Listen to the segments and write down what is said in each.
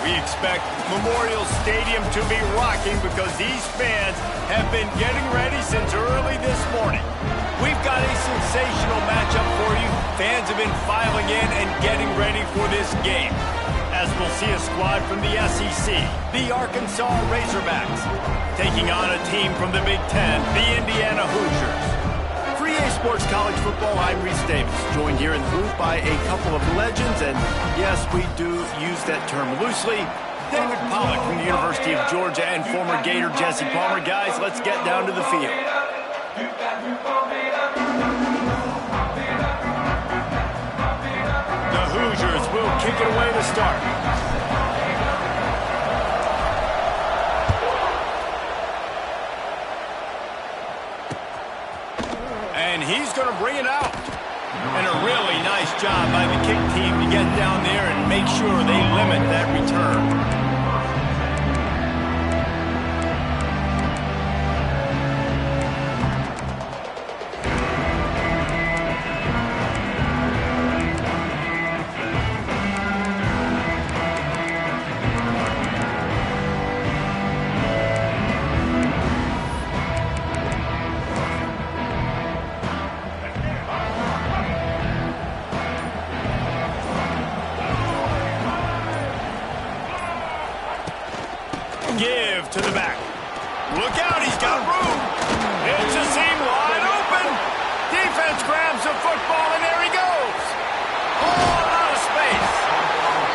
We expect Memorial Stadium to be rocking because these fans have been getting ready since early this morning. We've got a sensational matchup for you. Fans have been filing in and getting ready for this game. As we'll see a squad from the SEC, the Arkansas Razorbacks, taking on a team from the Big Ten, the Indiana Hoosiers. For EA Sports College Football, I'm Reese Davis, joined here in the booth by a couple of legends, and yes, we do use that term loosely. David Pollack from the University of Georgia and former Gator Jesse Palmer. Guys, let's get down to the field. The Hoosiers will kick it away to start. And he's going to bring it out. And a really nice job by the kick team to get down there and make sure they limit that return. Give to the back. Look out, he's got room. It's a seam wide open. Defense grabs the football, and there he goes. All out of space.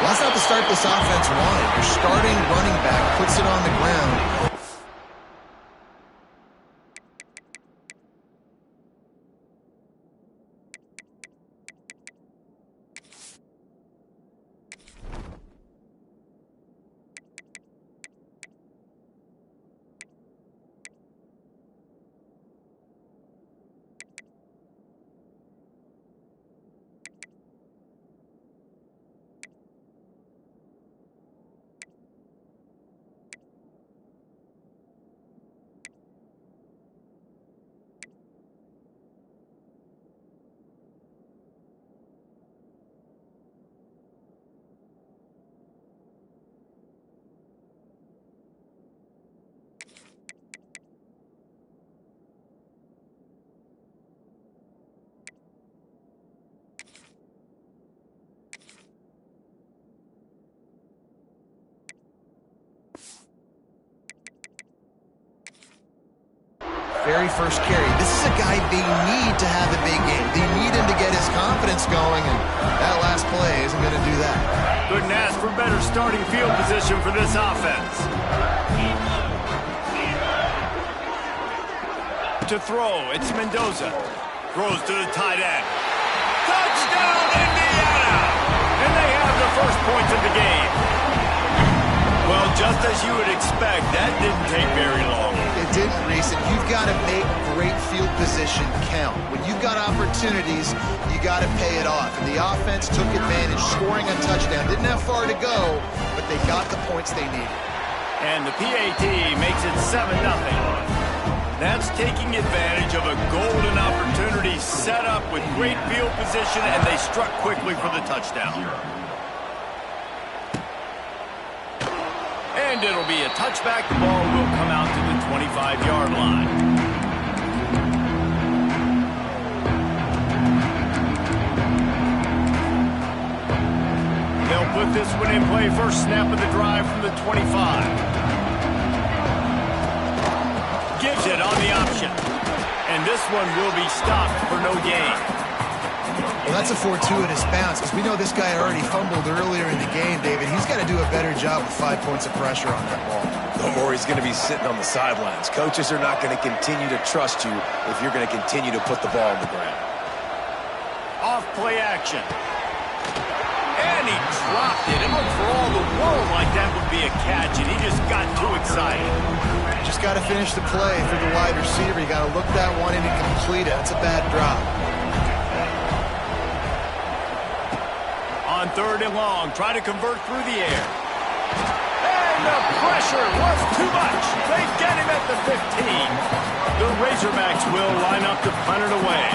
Well, that's not the start this offense wanted. Your starting running back puts it on the ground. Very first carry. This is a guy they need to have a big game. They need him to get his confidence going, and that last play isn't going to do that. Couldn't ask for better starting field position for this offense. To throw, it's Mendoza. Throws to the tight end. Touchdown, Indiana! And they have the first points of the game. Well, just as you would expect, that didn't take very long. It didn't, Reese, and you've got to make great field position count. When you've got opportunities, you got to pay it off. And the offense took advantage, scoring a touchdown. Didn't have far to go, but they got the points they needed. And the PAT makes it 7-0. That's taking advantage of a golden opportunity set up with great field position, and they struck quickly for the touchdown. And it'll be a touchback. The ball will come out to the 25-yard line. They'll put this one in play. First snap of the drive from the 25. Gives it on the option. And this one will be stopped for no gain. Well, that's a fortuitous bounce because we know this guy already fumbled earlier in the game, David. He's got to do a better job with 5 points of pressure on that ball. No more, he's going to be sitting on the sidelines. Coaches are not going to continue to trust you if you're going to continue to put the ball on the ground. Off play action. And he dropped it. It looked for all the world like that would be a catch, and he just got too excited. Just got to finish the play for the wide receiver. You got to look that one in and complete it. That's a bad drop. On 3rd and long, try to convert through the air. And the pressure was too much. They get him at the 15. The Razorbacks will line up to punt it away.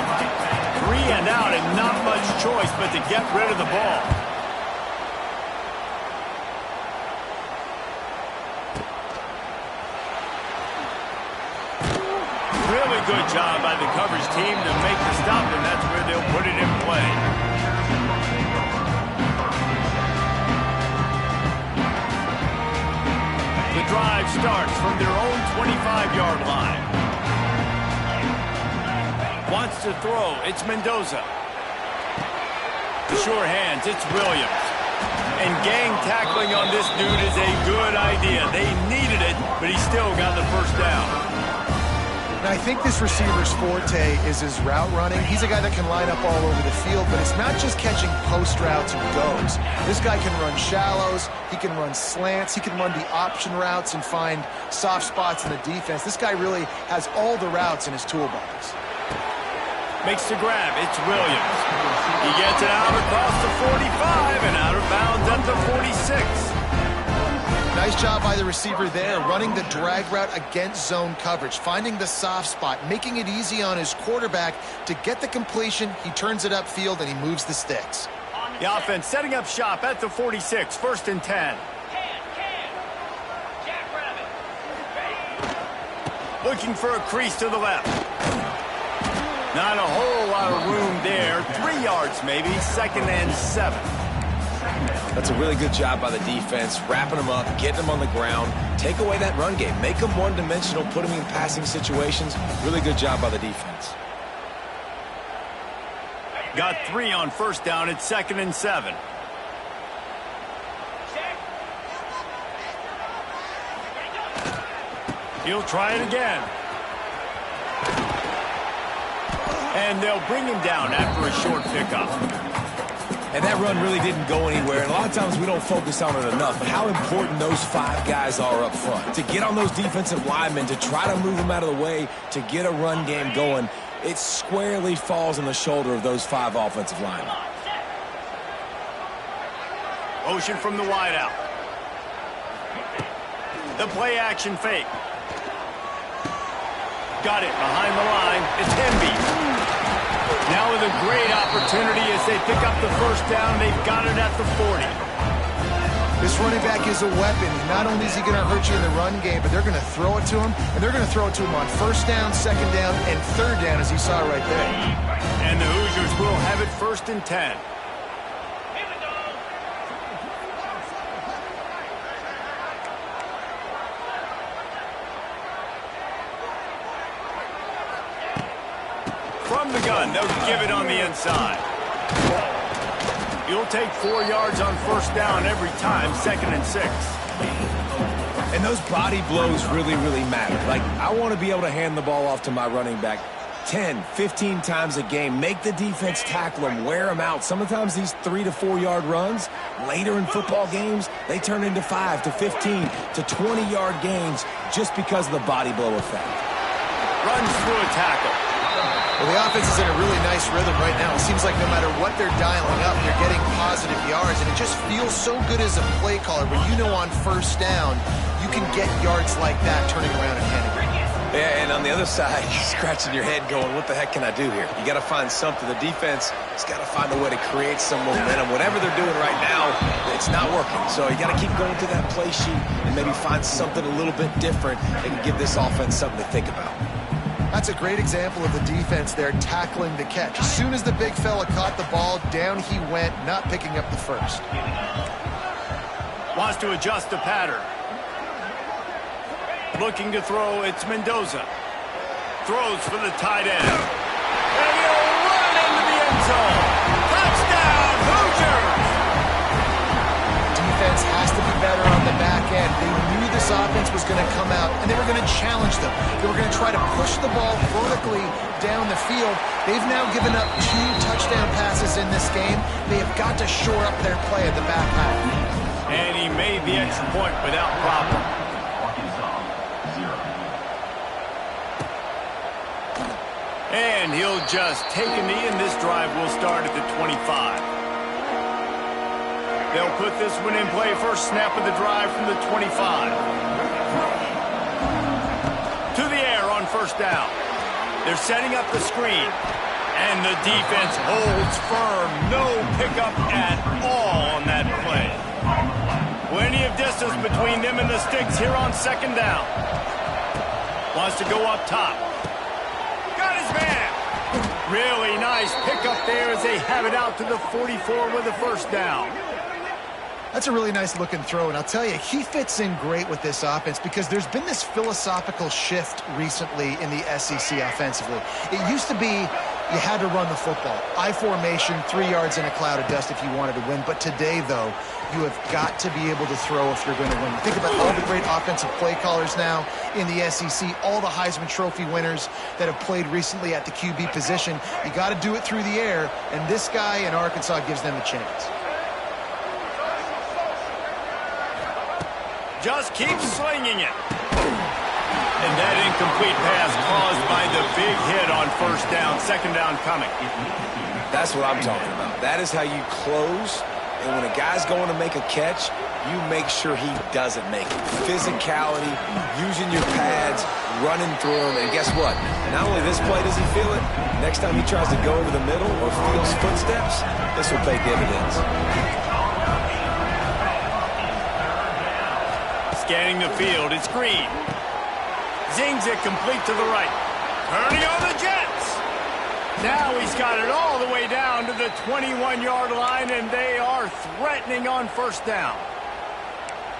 3 and out and not much choice but to get rid of the ball. good job by the coverage team to make the stop, and that's where they'll put it in play. The drive starts from their own 25-yard line. Wants to throw. It's Mendoza. The sure hands. It's Williams. And gang tackling on this dude is a good idea. They needed it, but he still got the first down. Now, I think this receiver's forte is his route running. He's a guy that can line up all over the field, but it's not just catching post routes and goes. This guy can run shallows, he can run slants, he can run the option routes and find soft spots in the defense. This guy really has all the routes in his toolbox. Makes the grab. It's Williams. He gets it out across the 45 and out of bounds at the 46. Nice job by the receiver there, running the drag route against zone coverage, finding the soft spot, making it easy on his quarterback to get the completion. He turns it upfield and he moves the sticks. The offense setting up shop at the 46, 1st and 10. Looking for a crease to the left. Not a whole lot of room there. 3 yards maybe, 2nd and 7. That's a really good job by the defense, wrapping them up, getting them on the ground, take away that run game, make them one-dimensional, put them in passing situations. Really good job by the defense. Got 3 on 1st down. It's 2nd and 7. He'll try it again. And they'll bring him down after a short pickup. And that run really didn't go anywhere. And a lot of times we don't focus on it enough, but how important those 5 guys are up front. To get on those defensive linemen, to try to move them out of the way, to get a run game going, it squarely falls on the shoulder of those 5 offensive linemen. Motion from the wideout. The play action fake. Got it behind the line. It's Hemby. Now with a great opportunity as they pick up the 1st down. They've got it at the 40. This running back is a weapon. Not only is he going to hurt you in the run game, but they're going to throw it to him, and they're going to throw it to him on 1st down, 2nd down, and 3rd down, as you saw right there. And the Hoosiers will have it 1st and 10. From the gun, they'll give it on the inside. You'll take 4 yards on 1st down every time, 2nd and 6. And those body blows really, really matter. Like, I want to be able to hand the ball off to my running back 10, 15 times a game. Make the defense tackle them, wear them out. Sometimes these 3 to 4 yard runs, later in football games, they turn into 5 to 15 to 20 yard gains just because of the body blow effect. Runs through a tackle. Well, the offense is in a really nice rhythm right now. It seems like no matter what they're dialing up, they're getting positive yards, and it just feels so good as a play caller where you know on 1st down you can get yards like that turning around and handing it. Yeah, and on the other side, you're scratching your head going, what the heck can I do here? You got to find something. The defense has got to find a way to create some momentum. Whatever they're doing right now, it's not working. So you got to keep going to that play sheet and maybe find something a little bit different that can give this offense something to think about. That's a great example of the defense there tackling the catch. As soon as the big fella caught the ball, down he went, not picking up the 1st. Wants to adjust the pattern. Looking to throw, it's Mendoza. Throws for the tight end. And he'll run into the end zone. Touchdown, Hoosiers! Defense has to be better on the back end. They knew this offense was going to come out, and they were going to challenge them. They were going to try to push the ball vertically down the field. They've now given up 2 touchdown passes in this game. They have got to shore up their play at the back half. And he made the extra point without problem. And he'll just take a knee, and this drive will start at the 25. They'll put this one in play. First snap of the drive from the 25. To the air on 1st down. They're setting up the screen. And the defense holds firm. No pickup at all on that play. Plenty of distance between them and the sticks here on 2nd down. Wants to go up top. Really nice pickup there as they have it out to the 44 with a first down. That's a really nice looking throw, and I'll tell you, he fits in great with this offense because there's been this philosophical shift recently in the SEC offensively. It used to be you had to run the football. I formation, 3 yards in a cloud of dust if you wanted to win. But today, though, you have got to be able to throw if you're going to win. Think about all the great offensive play callers now in the SEC, all the Heisman Trophy winners that have played recently at the QB position. You got to do it through the air, and this guy in Arkansas gives them a chance. Just keep slinging it. And that incomplete pass caused by the big hit on first down, second down coming. That's what I'm talking about. That is how you close. And when a guy's going to make a catch, you make sure he doesn't make it. Physicality, using your pads, running through him. And guess what? Not only this play does he feel it, next time he tries to go over the middle or feels footsteps, this will pay dividends. Scanning the field, it's Green. Zings it complete to the right. Turning on the Jets. Now he's got it all the way down to the 21-yard line, and they are threatening on first down.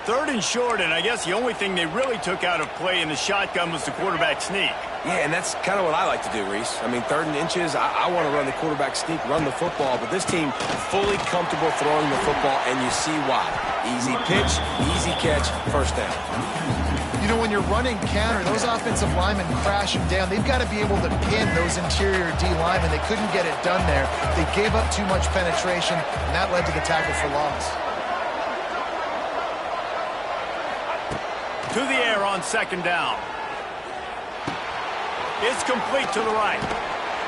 Third and short, and I guess the only thing they really took out of play in the shotgun was the quarterback sneak. Yeah, and that's kind of what I like to do, Reese. I mean, 3rd and inches, I want to run the quarterback sneak, run the football, but this team fully comfortable throwing the football, and you see why. Easy pitch, easy catch, first down. You know, when you're running counter, those offensive linemen crashing down, they've got to be able to pin those interior D linemen. They couldn't get it done there. They gave up too much penetration, and that led to the tackle for loss. To the air on second down. It's complete to the right.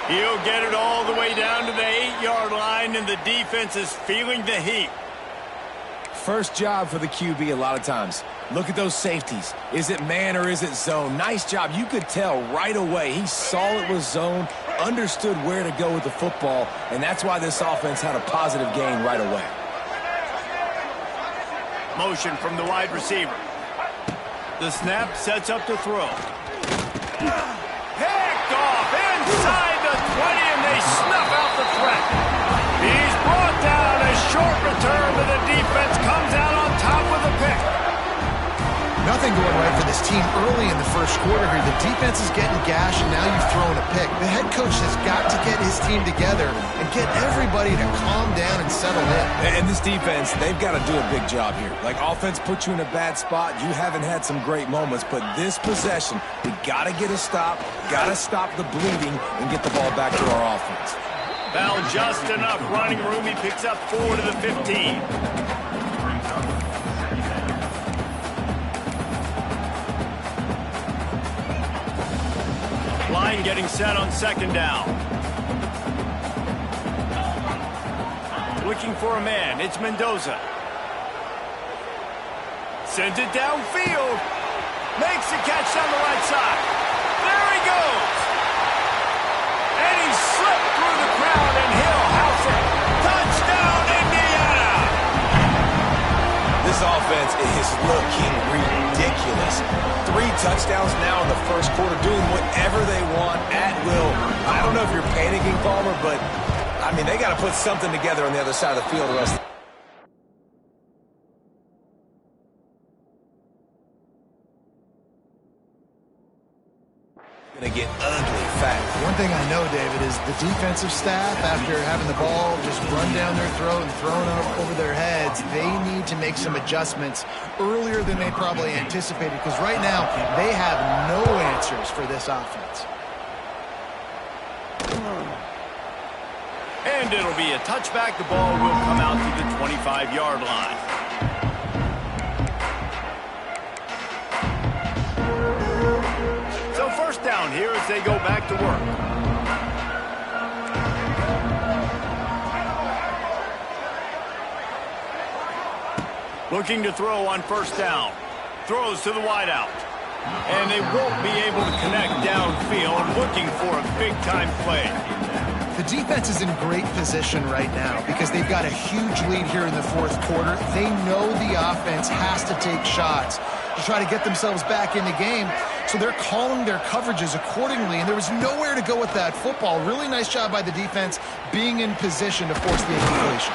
He'll get it all the way down to the 8-yard line, and the defense is feeling the heat. First job for the QB a lot of times. Look at those safeties. Is it man or is it zone? Nice job. You could tell right away. He saw it was zone, understood where to go with the football, and that's why this offense had a positive gain right away. Motion from the wide receiver. The snap sets up to throw. Picked off inside the 20, and they snuff out the threat. He's brought down. A short return, but the defense comes out on top with a pick. Nothing going right for this team early in the first quarter here. The defense is getting gashed, and now you've thrown a pick. The head coach has got to get his team together and get everybody to calm down and settle in. And this defense, they've got to do a big job here. Like, offense puts you in a bad spot. You haven't had some great moments, but this possession, we got to get a stop, got to stop the bleeding, and get the ball back to our offense. Found just enough running room. He picks up 4 to the 15. Line getting set on second down. Looking for a man. It's Mendoza. Sends it downfield. Makes the catch on the right side. There he goes. And he slipped through the crowd, and he'll house it. Touchdown, Indiana! This offense is looking ridiculous. 3 touchdowns now in the first quarter, doing whatever they want at will. I don't know if you're panicking, Palmer, but, I mean, they got to put something together on the other side of the field or else. Going to get ugly fast. One thing I know, David, is the defensive staff, after having the ball just run down their throat and thrown over their heads, they need to make some adjustments earlier than they probably anticipated, because right now they have no answers for this offense. And it'll be a touchback. The ball will come out to the 25-yard line. So first down here as they go back to work. Looking to throw on first down. Throws to the wideout. And they won't be able to connect downfield, looking for a big-time play. The defense is in great position right now because they've got a huge lead here in the fourth quarter. They know the offense has to take shots to try to get themselves back in the game. So they're calling their coverages accordingly, and there was nowhere to go with that football. Really nice job by the defense being in position to force the incompletion.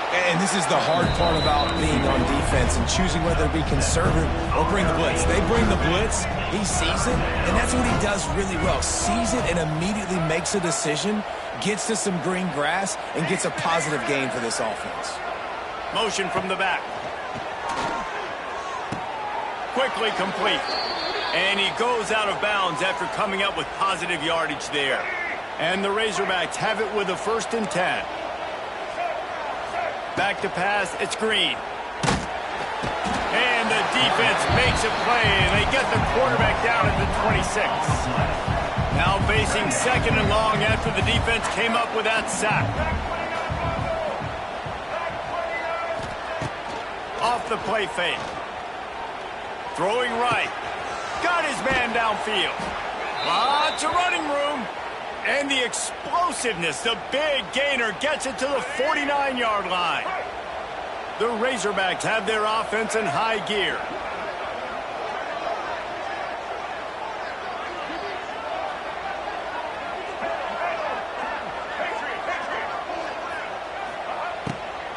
And this is the hard part about being on defense and choosing whether to be conservative or bring the blitz. They bring the blitz, he sees it, and that's what he does really well. Sees it and immediately makes a decision, gets to some green grass, and gets a positive gain for this offense. Motion from the back. Quickly complete. And he goes out of bounds after coming up with positive yardage there. And the Razorbacks have it with a 1st and 10. Back to pass, it's Green. And the defense makes a play, and they get the quarterback down at the 26. Now facing 2nd and long after the defense came up with that sack. Off the play fake. Throwing right. Got his man downfield. Lots of running room. And the explosiveness, the big gainer gets it to the 49-yard line. The Razorbacks have their offense in high gear.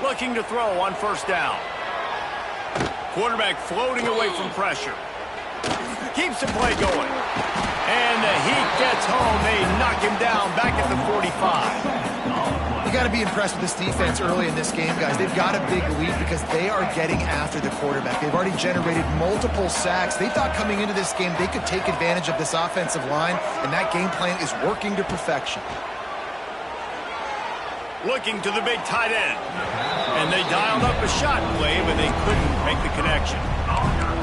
Looking to throw on 1st down. Quarterback floating away from pressure. Keeps the play going. And the heat gets home. They knock him down back at the 45. You got to be impressed with this defense early in this game, guys. They've got a big lead because they are getting after the quarterback. They've already generated multiple sacks. They thought coming into this game they could take advantage of this offensive line, and that game plan is working to perfection. Looking to the big tight end. And they dialed up a shot play, but they couldn't make the connection.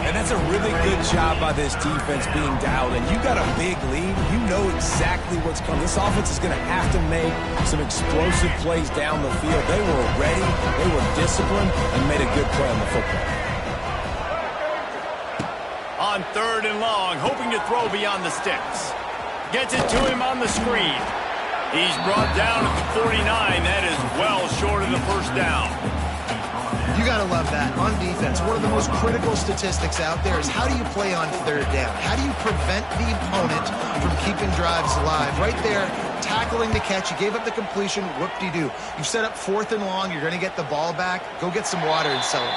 And that's a really good job by this defense being dialed in. You got a big lead. You know exactly what's coming. This offense is going to have to make some explosive plays down the field. They were ready, they were disciplined, and made a good play on the football. On 3rd and long, hoping to throw beyond the sticks. Gets it to him on the screen. He's brought down at the 49. That is well short of the 1st down. You got to love that. On defense, one of the most critical statistics out there is how do you play on 3rd down? How do you prevent the opponent from keeping drives alive? Right there, tackling the catch. You gave up the completion. Whoop-de-doo. You've set up 4th and long. You're going to get the ball back. Go get some water and celebrate.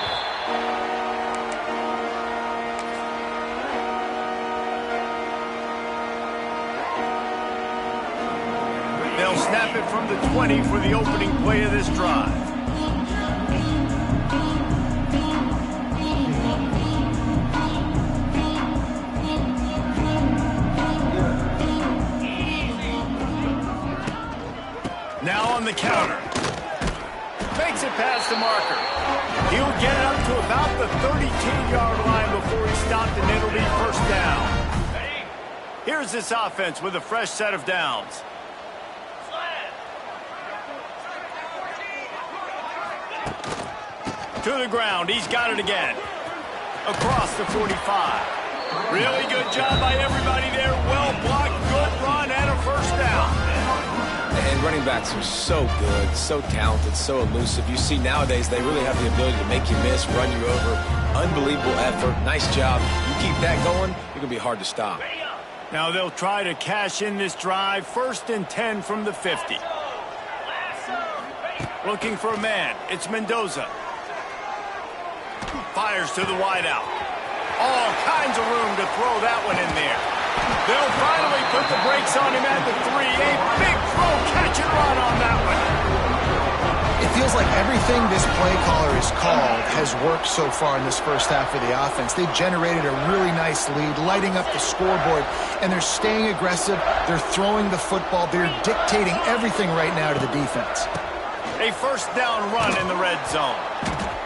They'll snap it from the 20 for the opening play of this drive. Now on the counter. Makes it past the marker. He'll get it up to about the 32-yard line before he's stopped, and it'll be 1st down. Here's this offense with a fresh set of downs. To the ground. He's got it again. Across the 45. Really good job by everybody there. Well blocked, good run, and a 1st down. And running backs are so good, so talented, so elusive. You see nowadays they really have the ability to make you miss, run you over. Unbelievable effort. Nice job. You keep that going, you're going to be hard to stop. Now they'll try to cash in this drive. 1st and 10 from the 50. Looking for a man. It's Mendoza. Fires to the wideout. All kinds of room to throw that one in there. They'll finally put the brakes on him at the 3. A big throw, catch and run on that one. It feels like everything this play caller has called has worked so far in this 1st half for the offense. They've generated a really nice lead, lighting up the scoreboard, and they're staying aggressive. They're throwing the football. They're dictating everything right now to the defense. A 1st down run in the red zone.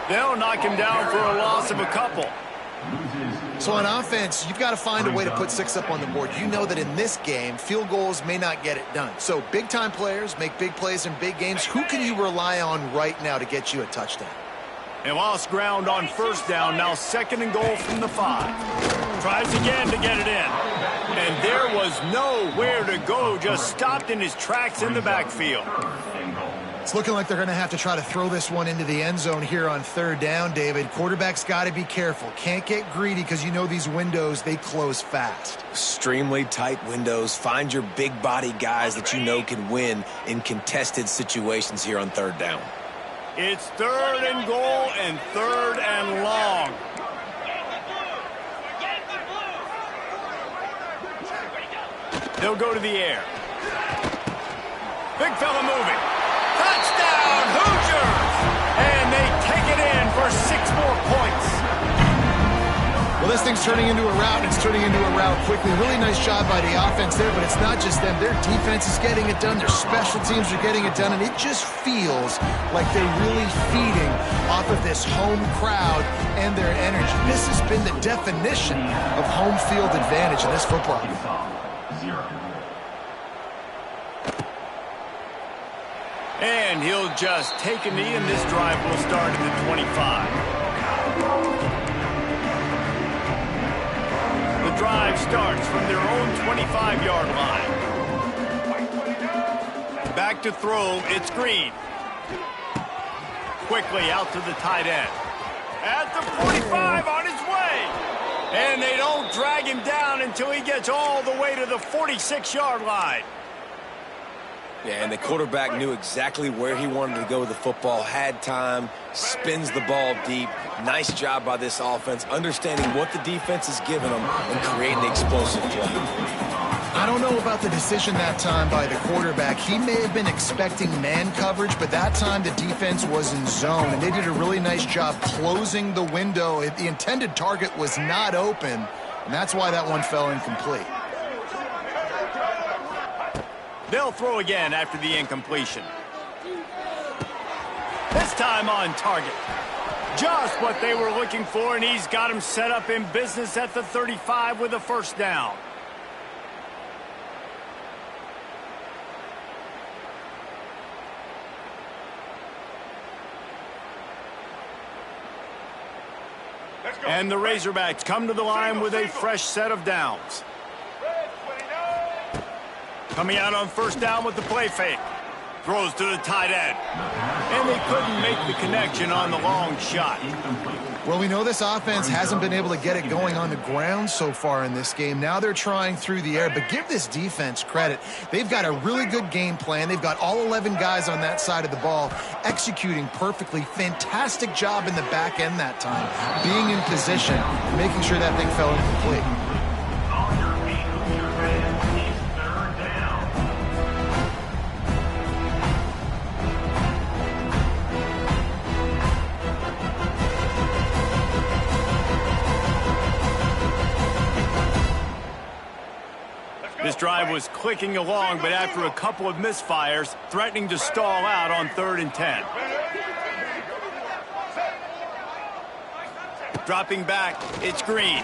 They'll knock him down for a loss of a couple. So on offense, you've got to find a way to put 6 up on the board. You know that in this game, field goals may not get it done. So big-time players make big plays in big games. Who can you rely on right now to get you a touchdown? They lost ground on 1st down. Now 2nd and goal from the 5. Tries again to get it in. And there was nowhere to go. Just stopped in his tracks in the backfield. It's looking like they're going to have to try to throw this one into the end zone here on third down, David. Quarterback's got to be careful. Can't get greedy because you know these windows, they close fast. Extremely tight windows. Find your big body guys that you know can win in contested situations here on third down. It's 3rd and goal and 3rd and long. They'll go to the air. Big fella moving. Touchdown, Hoosiers! And they take it in for 6 more points. Well, this thing's turning into a rout, and it's turning into a rout quickly. Really nice job by the offense there, but it's not just them. Their defense is getting it done. Their special teams are getting it done, and it just feels like they're really feeding off of this home crowd and their energy. This has been the definition of home field advantage in this football game. And he'll just take a knee, and this drive will start at the 25. The drive starts from their own 25-yard line. Back to throw, it's Green. Quickly out to the tight end. At the 45 on his way. And they don't drag him down until he gets all the way to the 46-yard line. Yeah, and the quarterback knew exactly where he wanted to go with the football, had time, spins the ball deep. Nice job by this offense, understanding what the defense is giving them and creating the explosive play. I don't know about the decision that time by the quarterback. He may have been expecting man coverage, but that time the defense was in zone, and they did a really nice job closing the window. The intended target was not open, and that's why that one fell incomplete. They'll throw again after the incompletion. This time on target. Just what they were looking for, and he's got him set up in business at the 35 with a first down. And the Razorbacks come to the line with a fresh set of downs. Coming out on first down with the play fake. Throws to the tight end. And they couldn't make the connection on the long shot. Well, we know this offense hasn't been able to get it going on the ground so far in this game. Now they're trying through the air, but give this defense credit. They've got a really good game plan. They've got all 11 guys on that side of the ball executing perfectly. Fantastic job in the back end that time, being in position, making sure that thing fell incomplete. This drive was clicking along, but after a couple of misfires, threatening to stall out on 3rd and 10. Dropping back, it's Green.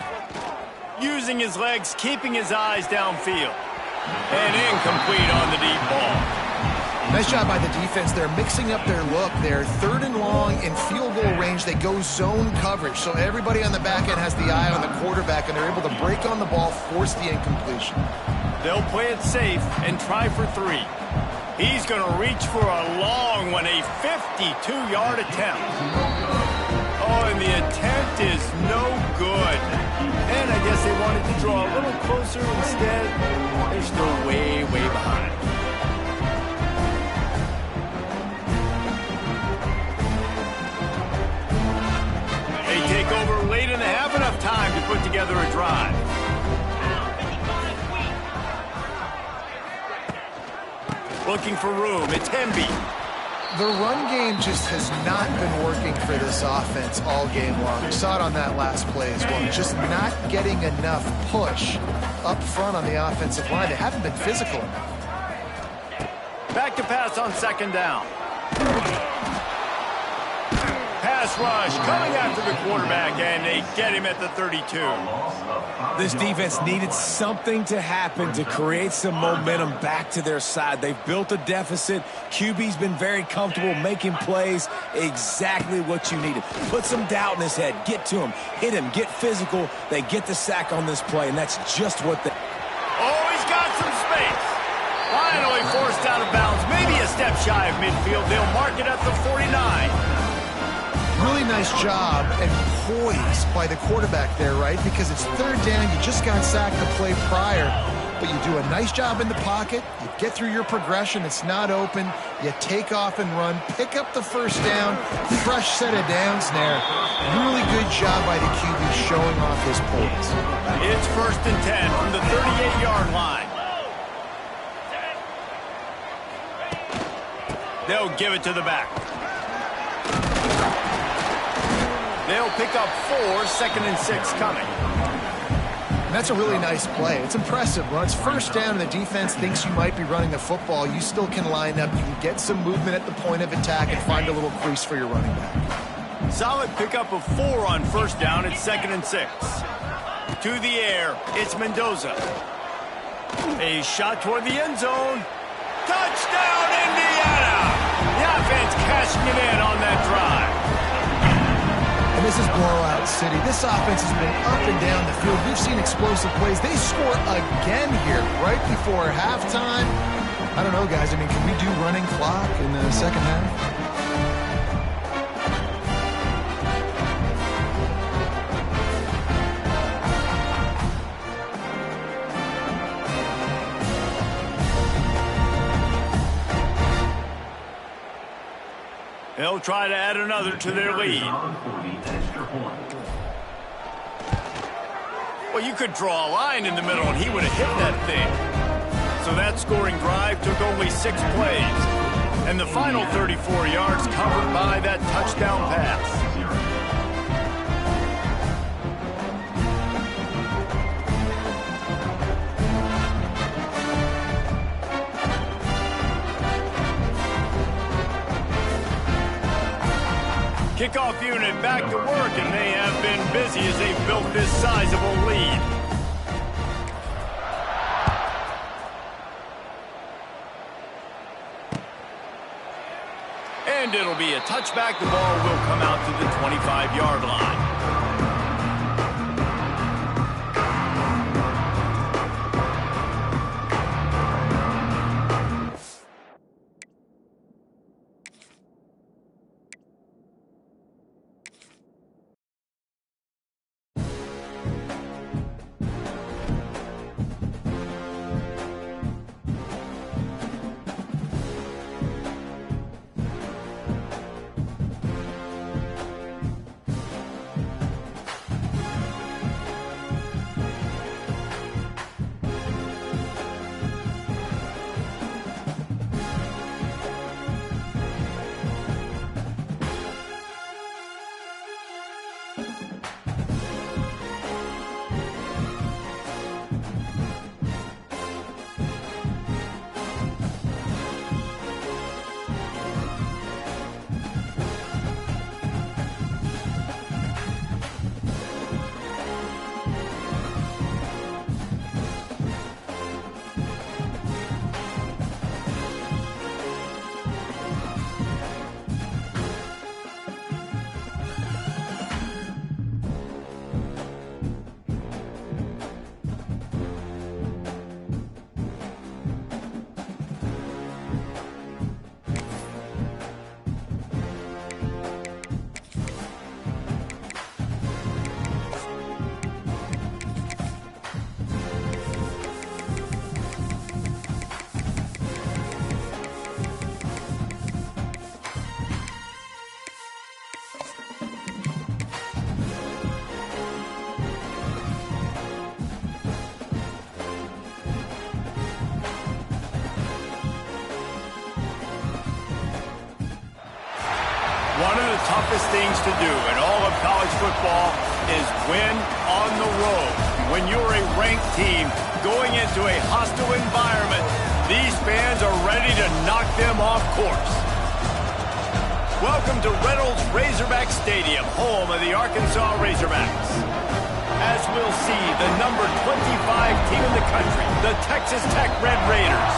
Using his legs, keeping his eyes downfield. And incomplete on the deep ball. Nice job by the defense. They're mixing up their look. They're 3rd and long in field goal range. They go zone coverage. So everybody on the back end has the eye on the quarterback, and they're able to break on the ball, force the incompletion. They'll play it safe and try for 3. He's going to reach for a long one, a 52-yard attempt. Oh, and the attempt is no good. And I guess they wanted to draw a little closer instead. They're still way, way behind. They take over late and they have enough time to put together a drive. Looking for room, it's Hemby. The run game just has not been working for this offense all game long. We saw it on that last play as well. Just not getting enough push up front on the offensive line. They haven't been physical enough. Back to pass on 2nd down. Pass rush coming after the quarterback, and they get him at the 32. This defense needed something to happen to create some momentum back to their side. They've built a deficit. QB's been very comfortable making plays. Exactly what you needed. Put some doubt in his head. Get to him. Hit him. Get physical. They get the sack on this play, and that's just what they... Oh, he's got some space. Finally forced out of bounds, maybe a step shy of midfield. They'll mark it at the 49. Really nice job and poise by the quarterback there, right? Because it's third down. You just got sacked the play prior, but you do a nice job in the pocket. You get through your progression. It's not open. You take off and run, pick up the first down, fresh set of downs there. Really good job by the QB showing off his poise. It's 1st and 10 from the 38-yard line. They'll give it to the back. They'll pick up 4, 2nd and 6 coming. And that's a really nice play. It's impressive. When it's first down and the defense thinks you might be running the football, you still can line up. You can get some movement at the point of attack and find a little crease for your running back. Solid pickup of 4 on first down. It's 2nd and 6. To the air, it's Mendoza. A shot toward the end zone. Touchdown, Indiana! The offense cashing it in on that drive. And this is blowout city. This offense has been up and down the field. We've seen explosive plays. They score again here right before halftime. I don't know, guys. I mean, can we do running clock in the second half? They'll try to add another to their lead. Well, you could draw a line in the middle and he would have hit that thing. So that scoring drive took only 6 plays. And the final 34 yards covered by that touchdown pass. Kickoff unit back to work, and they have been busy as they've built this sizable lead. And it'll be a touchback. The ball will come out to the 25-yard line. One of the toughest things to do in all of college football is win on the road. When you're a ranked team going into a hostile environment, these fans are ready to knock them off course. Welcome to Reynolds Razorback Stadium, home of the Arkansas Razorbacks. As we'll see, the number 25 team in the country, the Texas Tech Red Raiders,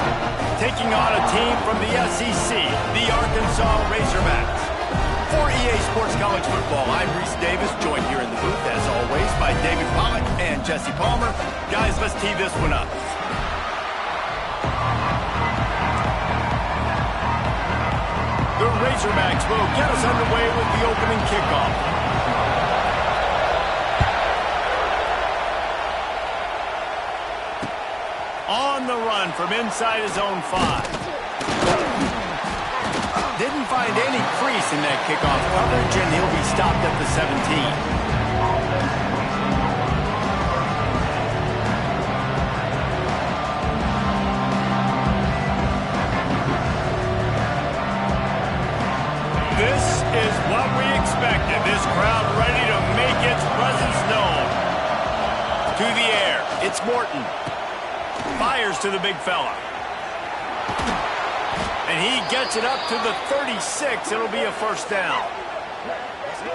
taking on a team from the SEC, the Arkansas Razorbacks. For EA Sports College Football, I'm Reese Davis, joined here in the booth, as always, by David Pollack and Jesse Palmer. Guys, let's tee this one up. The Razorbacks will get us underway with the opening kickoff. On the run from inside his own 5. Didn't find any crease in that kickoff coverage, and he'll be stopped at the 17. This is what we expected. This crowd ready to make its presence known. To the air, it's Morton. Fires to the big fella. And he gets it up to the 36. It'll be a first down.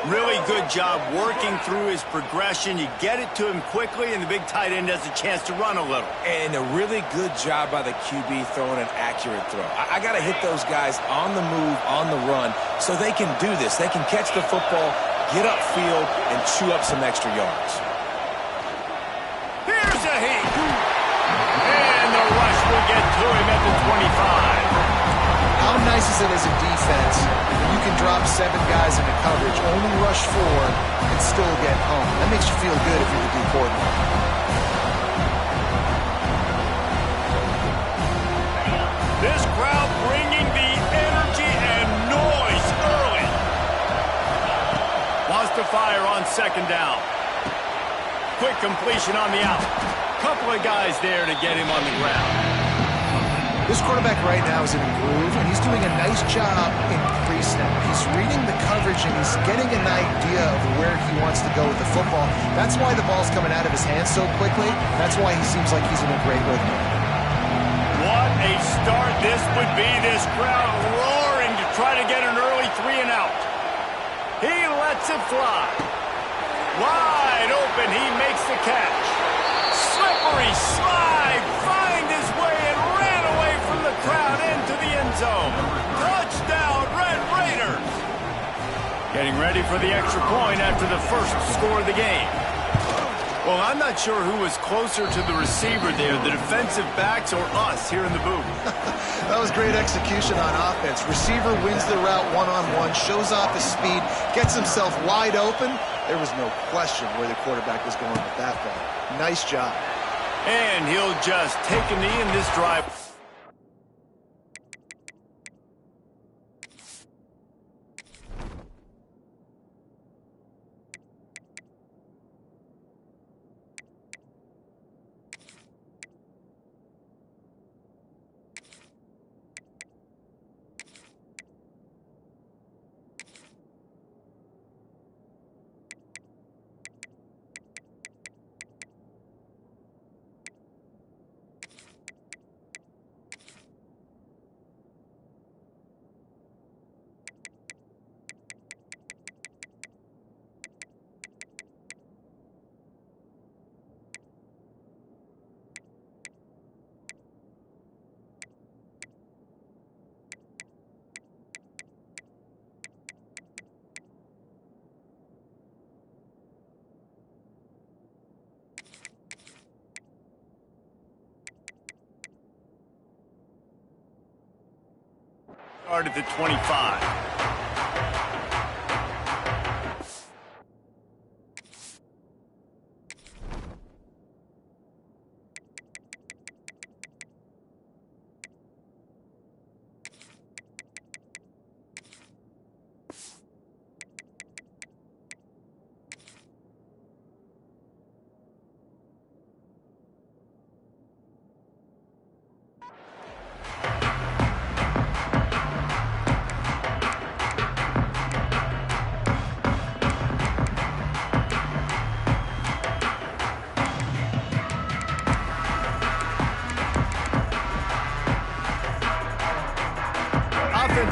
Really good job working through his progression. You get it to him quickly, and the big tight end has a chance to run a little. And a really good job by the QB throwing an accurate throw. I got to hit those guys on the move, on the run, so they can do this. They can catch the football, get upfield, and chew up some extra yards. Here's a heat. And the rush will get to him at the 25. How nice is it as a defense when you can drop 7 guys into coverage, only rush 4, and still get home? That makes you feel good if you're the D coordinator. This crowd bringing the energy and noise early. Wants to fire on second down. Quick completion on the out. Couple of guys there to get him on the ground. This quarterback right now is in a groove, and he's doing a nice job in pre-snap. He's reading the coverage, and he's getting an idea of where he wants to go with the football. That's why the ball's coming out of his hands so quickly. That's why he seems like he's in a great rhythm. What a start this would be. This crowd roaring to try to get an early 3 and out. He lets it fly. Wide open, he makes the catch. Slippery slide, find his way and ran away from the crowd into the end zone. Touchdown, Red Raiders. Getting ready for the extra point after the first score of the game. Well, I'm not sure who was closer to the receiver there, the defensive backs or us here in the booth. That was great execution on offense. Receiver wins the route one-on-one, shows off his speed, gets himself wide open. There was no question where the quarterback was going with that ball. Nice job. And he'll just take a knee in this drive. Start at the 25.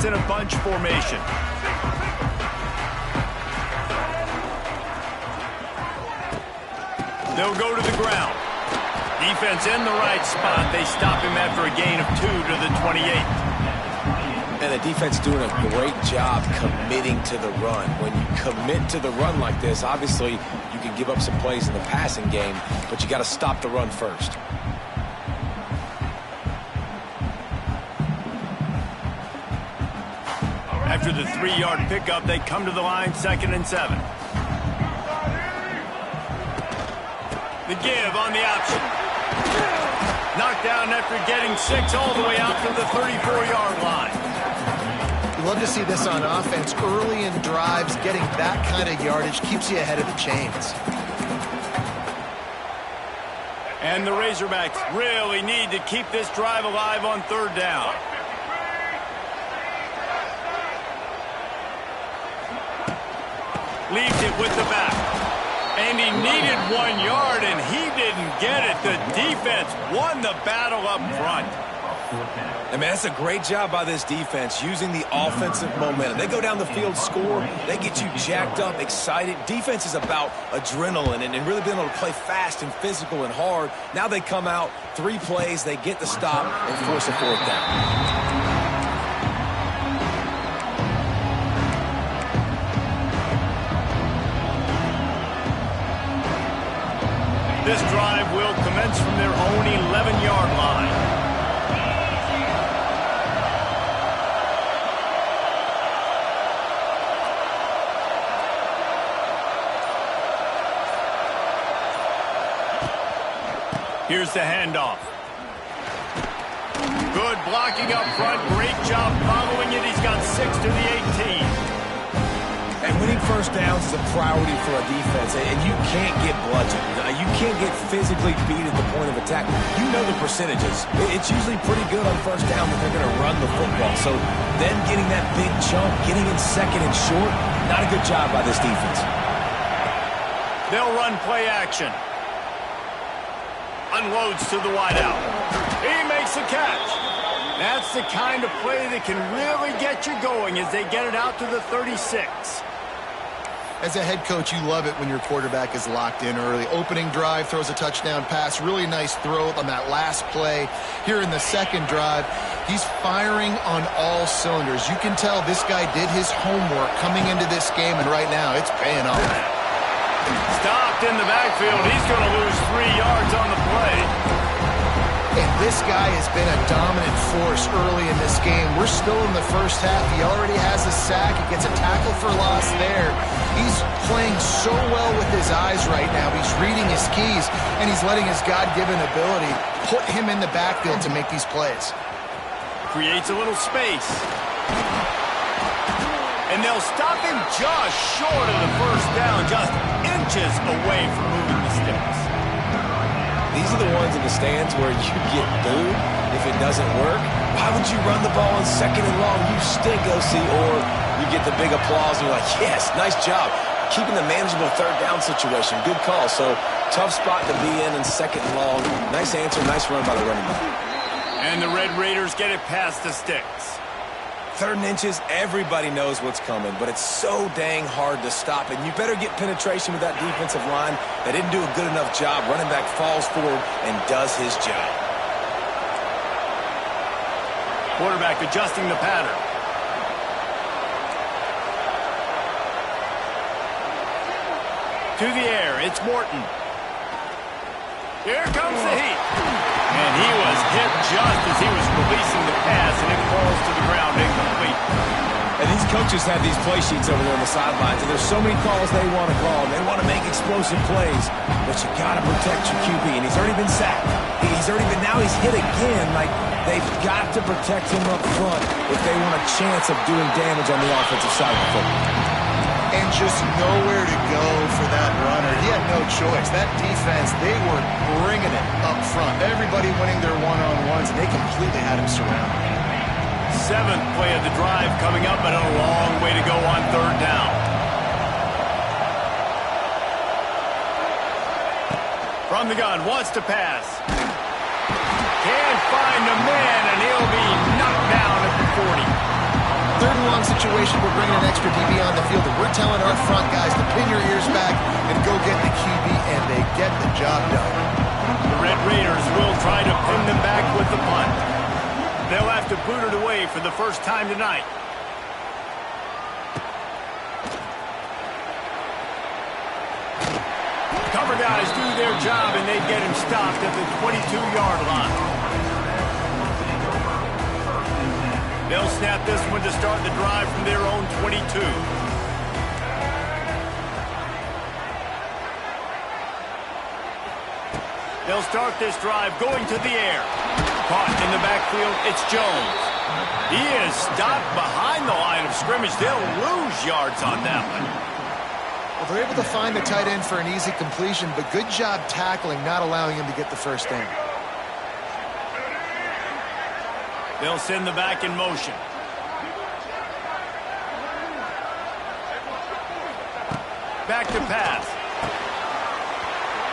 In a bunch formation. They'll go to the ground. Defense in the right spot. They stop him after a gain of 2 to the 28. And the defense doing a great job committing to the run. When you commit to the run like this, obviously you can give up some plays in the passing game, but you got to stop the run first. After the 3-yard pickup, they come to the line 2nd and 7. The give on the option. Knocked down after getting 6 all the way out to the 34-yard line. You love to see this on offense. Early in drives, getting that kind of yardage keeps you ahead of the chains. And the Razorbacks really need to keep this drive alive on 3rd down. Leaves it with the back. And he needed 1 yard, and he didn't get it. The defense won the battle up front. I mean, that's a great job by this defense, using the offensive momentum. They go down the field, score, they get you jacked up, excited. Defense is about adrenaline and really being able to play fast and physical and hard. Now they come out, 3 plays, they get the stop and force a 4th down. This drive will commence from their own 11-yard line. Here's the handoff. Good blocking up front. Great job following it. He's got 6 to the 18. And winning 1st downs is a priority for a defense, and you can't get bludgeoned. You can't get physically beat at the point of attack. You know the percentages. It's usually pretty good on 1st down that they're going to run the football. So then getting that big chunk, getting in 2nd and short, not a good job by this defense. They'll run play action. Unloads to the wideout. He makes the catch. That's the kind of play that can really get you going as they get it out to the 36. As a head coach, you love it when your quarterback is locked in early. Opening drive, throws a touchdown pass. Really nice throw on that last play. Here in the 2nd drive, he's firing on all cylinders. You can tell this guy did his homework coming into this game, and right now it's paying off. Stopped in the backfield. He's going to lose 3 yards on the play. And this guy has been a dominant force early in this game. We're still in the 1st half. He already has a sack. He gets a tackle for loss there. He's playing so well with his eyes right now. He's reading his keys, and he's letting his God-given ability put him in the backfield to make these plays. Creates a little space. And they'll stop him just short of the 1st down, just inches away from moving the sticks. These are the ones in the stands where you get booed if it doesn't work. Why would you run the ball on 2nd and long? You stink, OC. Or you get the big applause and you're like, yes, nice job. Keeping the manageable 3rd down situation. Good call. So tough spot to be in 2nd and long. Nice answer, nice run by the running back. And the Red Raiders get it past the sticks. 3rd and inches, everybody knows what's coming, but it's so dang hard to stop. And you better get penetration with that defensive line. They didn't do a good enough job. Running back falls forward and does his job. Quarterback adjusting the pattern. To the air, it's Morton. Here comes the heat. And he was hit just as he was releasing the pass, and it falls to the ground incomplete. And these coaches have these play sheets over there on the sidelines, and there's so many calls they want to call. They want to make explosive plays, but you got to protect your QB, and he's already been sacked. Now he's hit again. Like, they've got to protect him up front if they want a chance of doing damage on the offensive side of the football. And just nowhere to go for that runner. He had no choice. That defense, they were bringing it up front. Everybody winning their one-on-ones, and they completely had him surrounded. 7th play of the drive coming up, and a long way to go on 3rd down. From the gun, wants to pass. Can't find the man, and he'll be knocked down at the 40. 3rd and long situation, we're bringing an extra DB on the field, and we're telling our front guys to pin your ears back and go get the QB, and they get the job done. The Red Raiders will try to pin them back with the punt. They'll have to boot it away for the first time tonight. Cover guys do their job, and they get him stopped at the 22-yard line. They'll snap this one to start the drive from their own 22. They'll start this drive going to the air. Caught in the backfield, it's Jones. He is stopped behind the line of scrimmage. They'll lose yards on that one. Well, they're able to find the tight end for an easy completion, but good job tackling, not allowing him to get the first down. They'll send the back in motion. Back to pass.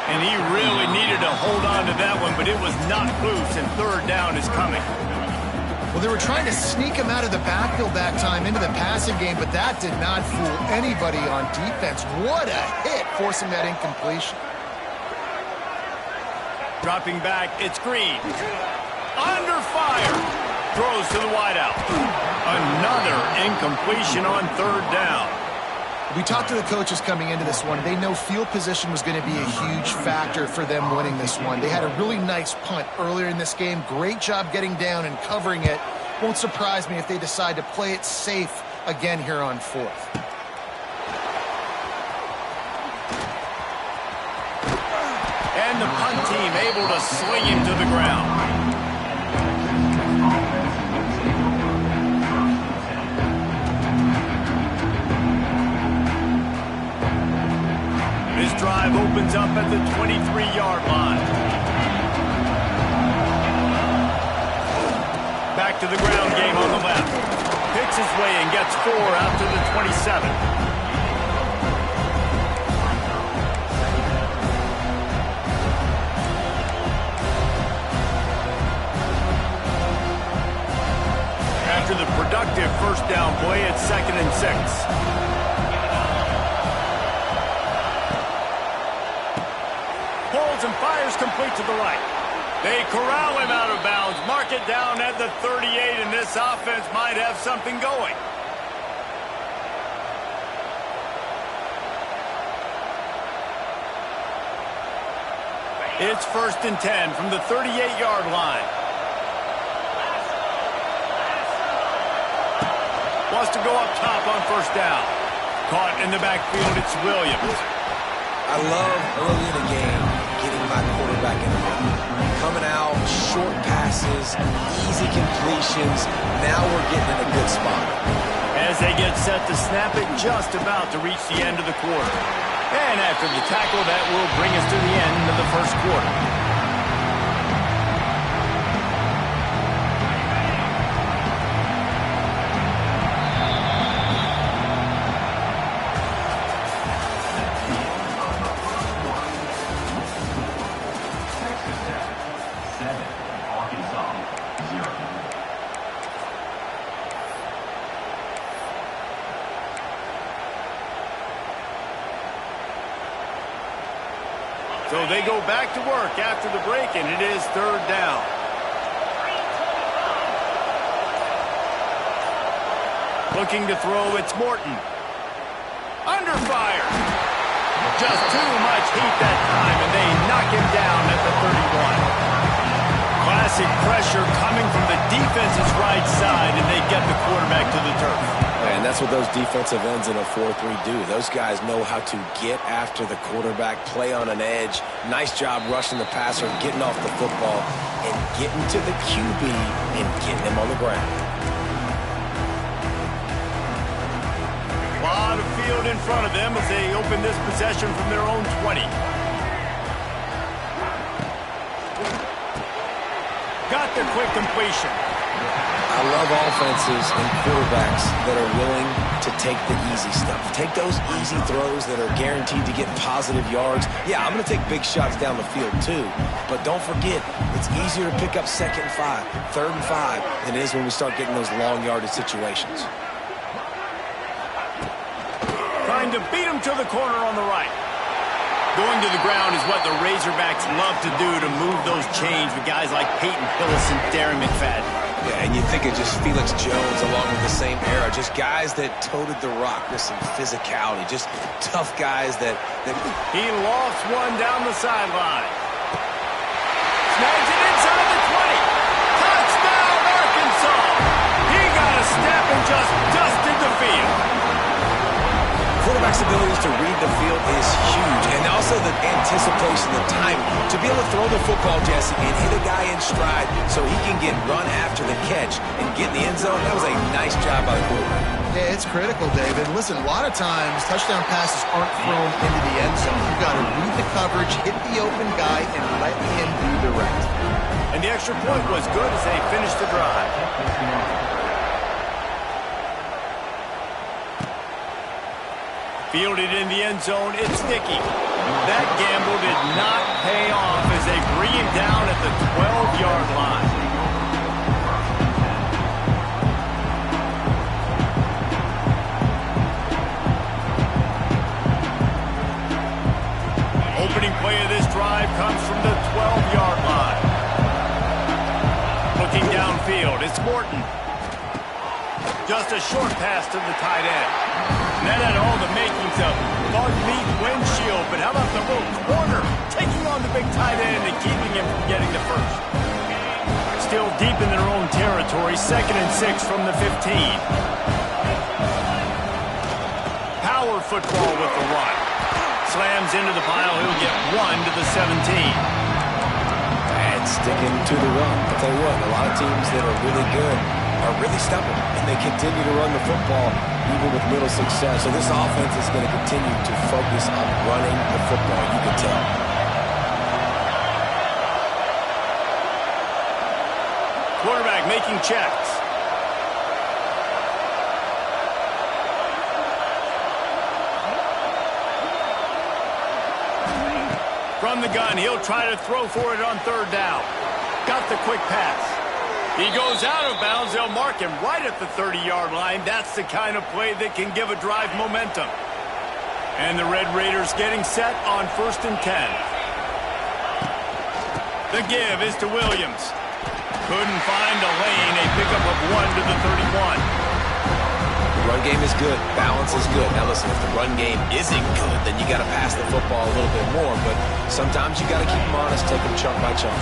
And he really needed to hold on to that one, but it was not loose, and third down is coming. Well, they were trying to sneak him out of the backfield that time into the passing game, but that did not fool anybody on defense. What a hit, forcing that incompletion. Dropping back, it's Green. Under fire. Throws to the wideout. Another incompletion on third down. We talked to the coaches coming into this one. They know field position was going to be a huge factor for them winning this one. They had a really nice punt earlier in this game. Great job getting down and covering it. Won't surprise me if they decide to play it safe again here on fourth. And the punt team able to sling him to the ground. This drive opens up at the 23-yard line. Back to the ground game on the left. Picks his way and gets 4 out to the 27. After the productive first down play, it's 2nd and 6. And fires complete to the right. They corral him out of bounds, mark it down at the 38, and this offense might have something going. It's 1st and 10 from the 38-yard line. Wants to go up top on first down. Caught in the backfield, it's Williams. I love early in the game getting my quarterback in the rhythm. Coming out, short passes, easy completions. Now we're getting in a good spot. As they get set to snap it, just about to reach the end of the quarter. And after the tackle, that will bring us to the end of the first quarter. So they go back to work after the break, and it is third down. Looking to throw, it's Morton. Under fire. Just too much heat that time, and they knock him down at the 31. Classic pressure coming from the defense's right side, and they get the quarterback to the turf. And that's what those defensive ends in a 4-3 do. Those guys know how to get after the quarterback, play on an edge. Nice job rushing the passer, getting off the football, and getting to the QB and getting him on the ground. A lot of field in front of them as they open this possession from their own 20. Got the quick completion. I love offenses and quarterbacks that are willing to take the easy stuff. Take those easy throws that are guaranteed to get positive yards. Yeah, I'm going to take big shots down the field too. But don't forget, it's easier to pick up 2nd and 5, 3rd and 5 than it is when we start getting those long yardage situations. Trying to beat him to the corner on the right. Going to the ground is what the Razorbacks love to do to move those chains with guys like Peyton Hillis and Darren McFadden. Yeah, and you think of just Felix Jones along with the same era. Just guys that toted the rock with some physicality. Just tough guys that... He lofts one down the sideline. Snags it inside the 20. Touchdown, Arkansas. He got just dusted the field. Quarterback's abilities to read the field is huge, and also the anticipation, the time to be able to throw the football, Jesse, and hit a guy in stride so he can get run after the catch and get in the end zone. That was a nice job by the quarterback. Yeah, it's critical, David. Listen, a lot of times touchdown passes aren't thrown into the end zone. You've got to read the coverage, hit the open guy, and let him do the rest. And the extra point was good as they finished the drive. Fielded in the end zone, it's Dickey. That gamble did not pay off as they bring him down at the 12-yard line. Opening play of this drive comes from the 12-yard line. Looking downfield, it's Morton. Just a short pass to the tight end. That had all the makings of bug meat windshield, but how about the little corner taking on the big tight end and keeping him from getting the first? Still deep in their own territory, 2nd and 6 from the 15. Power football with the run. Slams into the pile, he'll get 1 to the 17. And sticking to the run. I'll tell you what, a lot of teams that are really good are really stubborn, and they continue to run the football even with little success. So this offense is going to continue to focus on running the football, you can tell. Quarterback making checks. From the gun, he'll try to throw for it on 3rd down. Got the quick pass. He goes out of bounds. They'll mark him right at the 30-yard line. That's the kind of play that can give a drive momentum. And the Red Raiders getting set on 1st and 10. The give is to Williams. Couldn't find a lane. A pickup of 1 to the 31. The run game is good. Balance is good. Now listen, if the run game isn't good, then you got to pass the football a little bit more. But sometimes you got to keep them honest, take them chunk by chunk.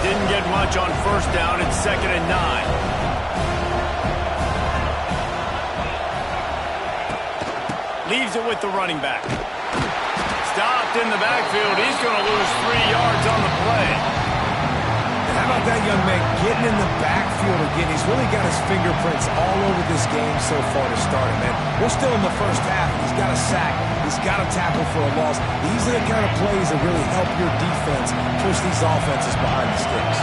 Didn't get much on 1st down. It's 2nd and 9. Leaves it with the running back. Stopped in the backfield. He's going to lose 3 yards on the play. How about that young man getting in the backfield again? He's really got his fingerprints all over this game so far to start it, man. We're still in the first half. He's got a sack. He's got a tackle for a loss. These are the kind of plays that really help your defense push these offenses behind the sticks.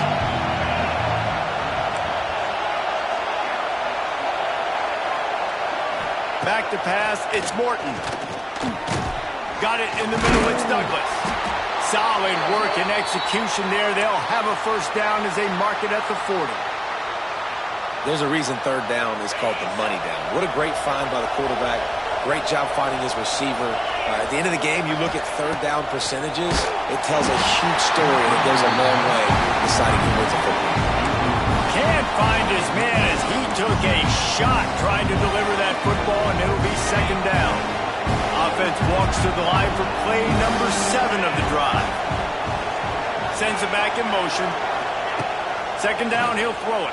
Back to pass. It's Morton. Got it in the middle. It's Douglas. Solid work and execution there. They'll have a 1st down as they mark it at the 40. There's a reason 3rd down is called the money down. What a great find by the quarterback. Great job finding his receiver. At the end of the game, you look at 3rd down percentages. It tells a huge story, and it goes a long way deciding who wins a football. Can't find his man as he took a shot trying to deliver that football, and it'll be 2nd down. Offense walks to the line for play number 7 of the drive. Sends it back in motion. 2nd down, he'll throw it.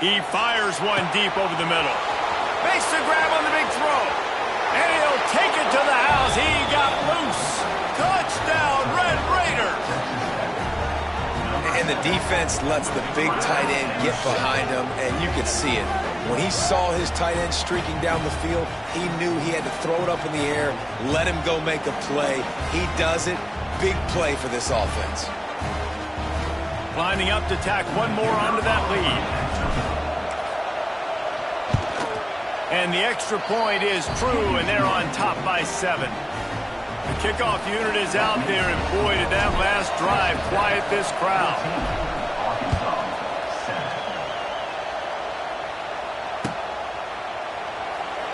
He fires one deep over the middle. Makes the grab on the big throw. And he'll take it to the house. He got loose. Touchdown, Red Raiders. And the defense lets the big tight end get behind him, and you can see it. When he saw his tight end streaking down the field, he knew he had to throw it up in the air, let him go make a play. He does it. Big play for this offense. Lining up to tack one more onto that lead. And the extra point is true, and they're on top by 7. The kickoff unit is out there, and boy, did that last drive quiet this crowd.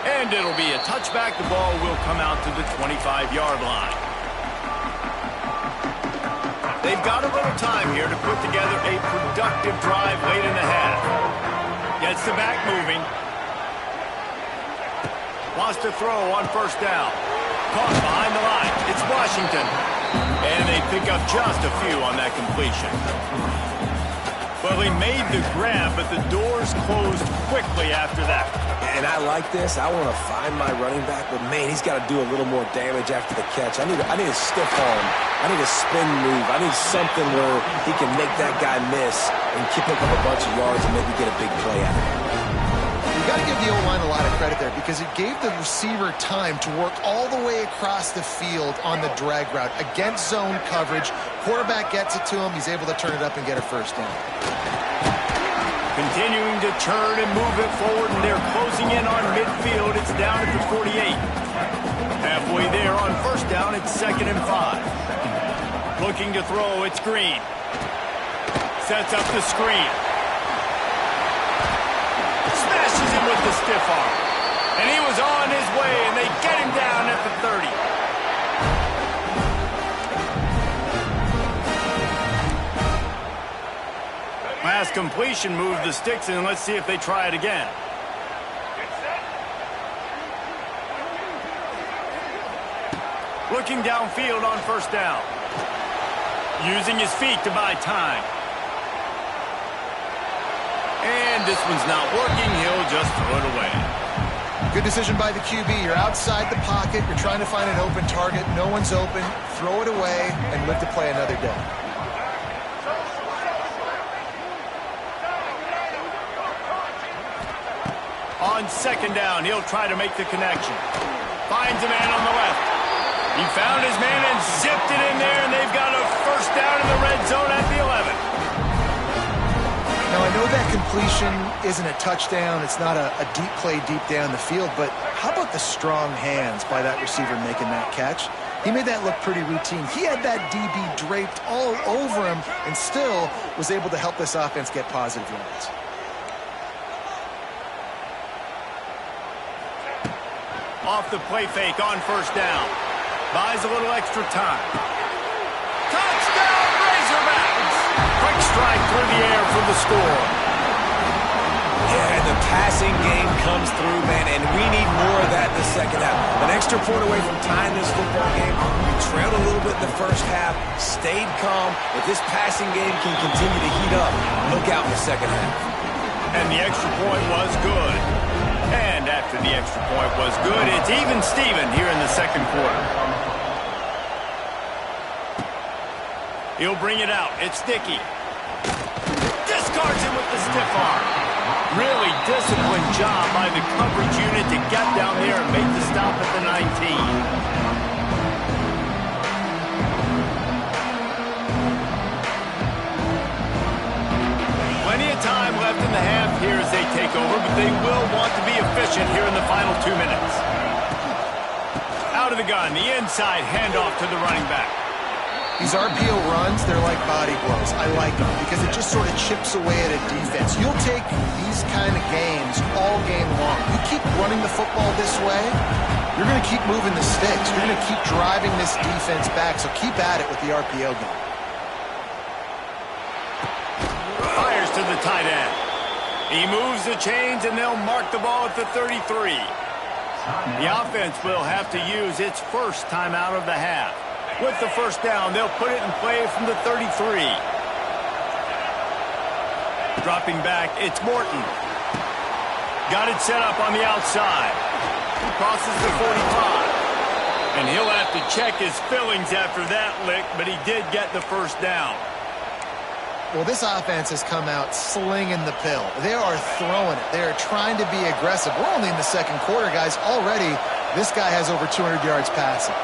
And it'll be a touchback. The ball will come out to the 25-yard line. They've got a little time here to put together a productive drive late in the half. Gets the back moving. Wants to throw on 1st down. Caught behind the line. It's Washington. And they pick up just a few on that completion. Well, he made the grab, but the doors closed quickly after that. And I like this. I want to find my running back, but, man, he's got to do a little more damage after the catch. I need a stiff arm. I need a spin move. I need something where he can make that guy miss and pick up a bunch of yards and maybe get a big play out of it. You got to give the O-line a lot of credit there because it gave the receiver time to work all the way across the field on the drag route against zone coverage. Quarterback gets it to him. He's able to turn it up and get a first down. Continuing to turn and move it forward, and they're closing in on midfield. It's down at the 48. Halfway there on first down, it's 2nd and 5. Looking to throw, it's Green. Sets up the screen. Smashes him with the stiff arm. And he was on his way, and they get him down at the 30. Pass completion, moved the sticks in. Let's see if they try it again. Looking downfield on first down. Using his feet to buy time. And this one's not working. He'll just throw it away. Good decision by the QB. You're outside the pocket. You're trying to find an open target. No one's open. Throw it away and live to play another day. On second down, he'll try to make the connection. Finds a man on the left. He found his man and zipped it in there, and they've got a first down in the red zone at the 11. Now, I know that completion isn't a touchdown. It's not a deep play deep down the field, but how about the strong hands by that receiver making that catch? He made that look pretty routine. He had that DB draped all over him and still was able to help this offense get positive yards. Off the play fake on first down. Buys a little extra time. Touchdown, Razorbacks! Quick strike through the air for the score. Yeah, and the passing game comes through, man, and we need more of that in the second half. An extra point away from tying this football game. We trailed a little bit in the first half, stayed calm. If this passing game can continue to heat up, look out in the second half. And the extra point was good. And after the extra point was good, it's even Steven here in the second quarter. He'll bring it out. It's Dickey. Discards him with the stiff arm. Really disciplined job by the coverage unit to get down there and make the stop at the 19. Plenty of time left in the half here as they take over, but they will want to be efficient here in the final 2 minutes. Out of the gun, the inside handoff to the running back. These RPO runs, they're like body blows. I like them because it just sort of chips away at a defense. You'll take these kind of games all game long. You keep running the football this way, you're going to keep moving the sticks. You're going to keep driving this defense back, so keep at it with the RPO game. Fires to the tight end. He moves the chains, and they'll mark the ball at the 33. The offense will have to use its first timeout of the half. With the first down, they'll put it in play from the 33. Dropping back, it's Morton. Got it set up on the outside. He crosses the 45. And he'll have to check his fillings after that lick, but he did get the first down. Well, this offense has come out slinging the pill. They are throwing it. They are trying to be aggressive. We're only in the second quarter, guys. Already, this guy has over 200 yards passing.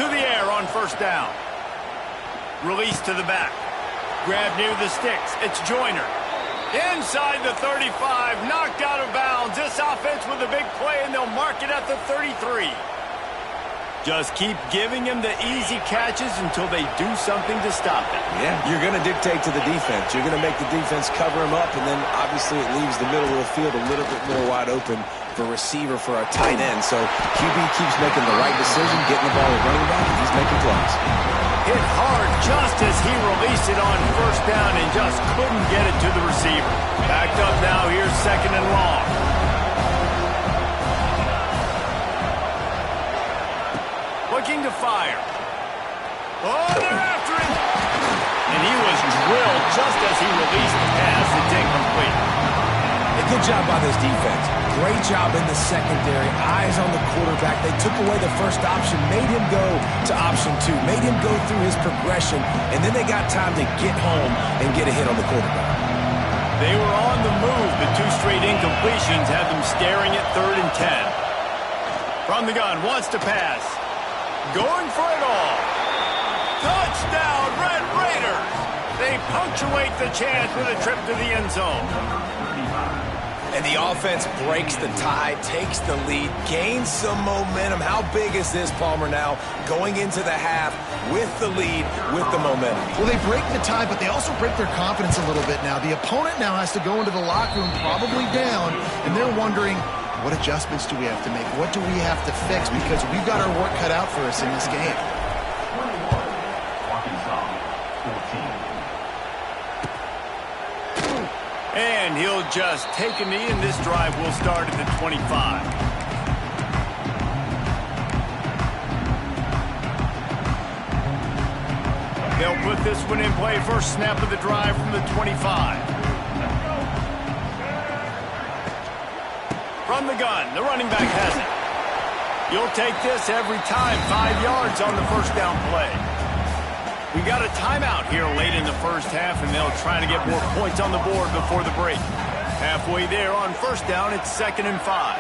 To the air on first down. Release to the back. Grab near the sticks. It's Joyner. Inside the 35. Knocked out of bounds. This offense with a big play, and they'll mark it at the 33. Just keep giving him the easy catches until they do something to stop it. Yeah, you're going to dictate to the defense. You're going to make the defense cover him up, and then obviously it leaves the middle of the field a little bit more wide open for receiver for a tight end. So QB keeps making the right decision, getting the ball at running back, and he's making plays. Hit hard just as he released it on first down and just couldn't get it to the receiver. Backed up now, here's second and long. Looking to fire. Oh, they're after him. And he was drilled just as he released the pass. It's incomplete. A good job by this defense. Great job in the secondary. Eyes on the quarterback. They took away the first option, made him go to option 2, made him go through his progression, and then they got time to get home and get a hit on the quarterback. They were on the move, but 2 straight incompletions had them staring at 3rd and 10. From the gun, wants to pass. Going for it all. Touchdown, Red Raiders! They punctuate the chance with a trip to the end zone. And the offense breaks the tie, takes the lead, gains some momentum. How big is this, Palmer, now going into the half with the lead, with the momentum? Well, they break the tie, but they also break their confidence a little bit now. The opponent now has to go into the locker room probably down, and they're wondering, what adjustments do we have to make? What do we have to fix? Because we've got our work cut out for us in this game. And he'll just take a knee, and this drive will start at the 25. They'll put this one in play. First snap of the drive from the 25. From the gun, the running back has it. You'll take this every time. 5 yards on the first down play. We got a timeout here late in the first half, and they'll try to get more points on the board before the break. Halfway there on first down, it's 2nd and 5.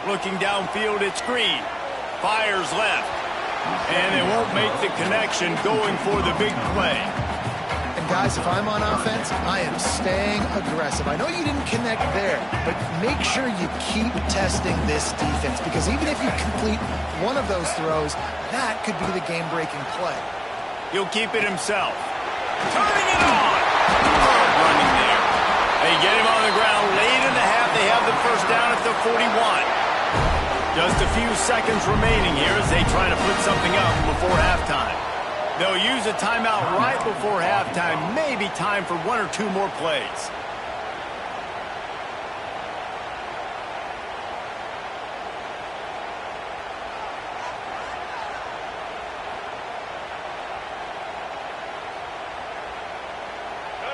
Looking downfield, it's Green. Fires left. And they won't make the connection, going for the big play. And guys, if I'm on offense, I am staying aggressive. I know you didn't connect there, but make sure you keep testing this defense, because even if you complete one of those throws, that could be the game-breaking play. He'll keep it himself. Turning it on! Hard running there. They get him on the ground late in the half. They have the first down at the 41. Just a few seconds remaining here as they try to put something up before halftime. They'll use a timeout right before halftime. Maybe time for 1 or 2 more plays.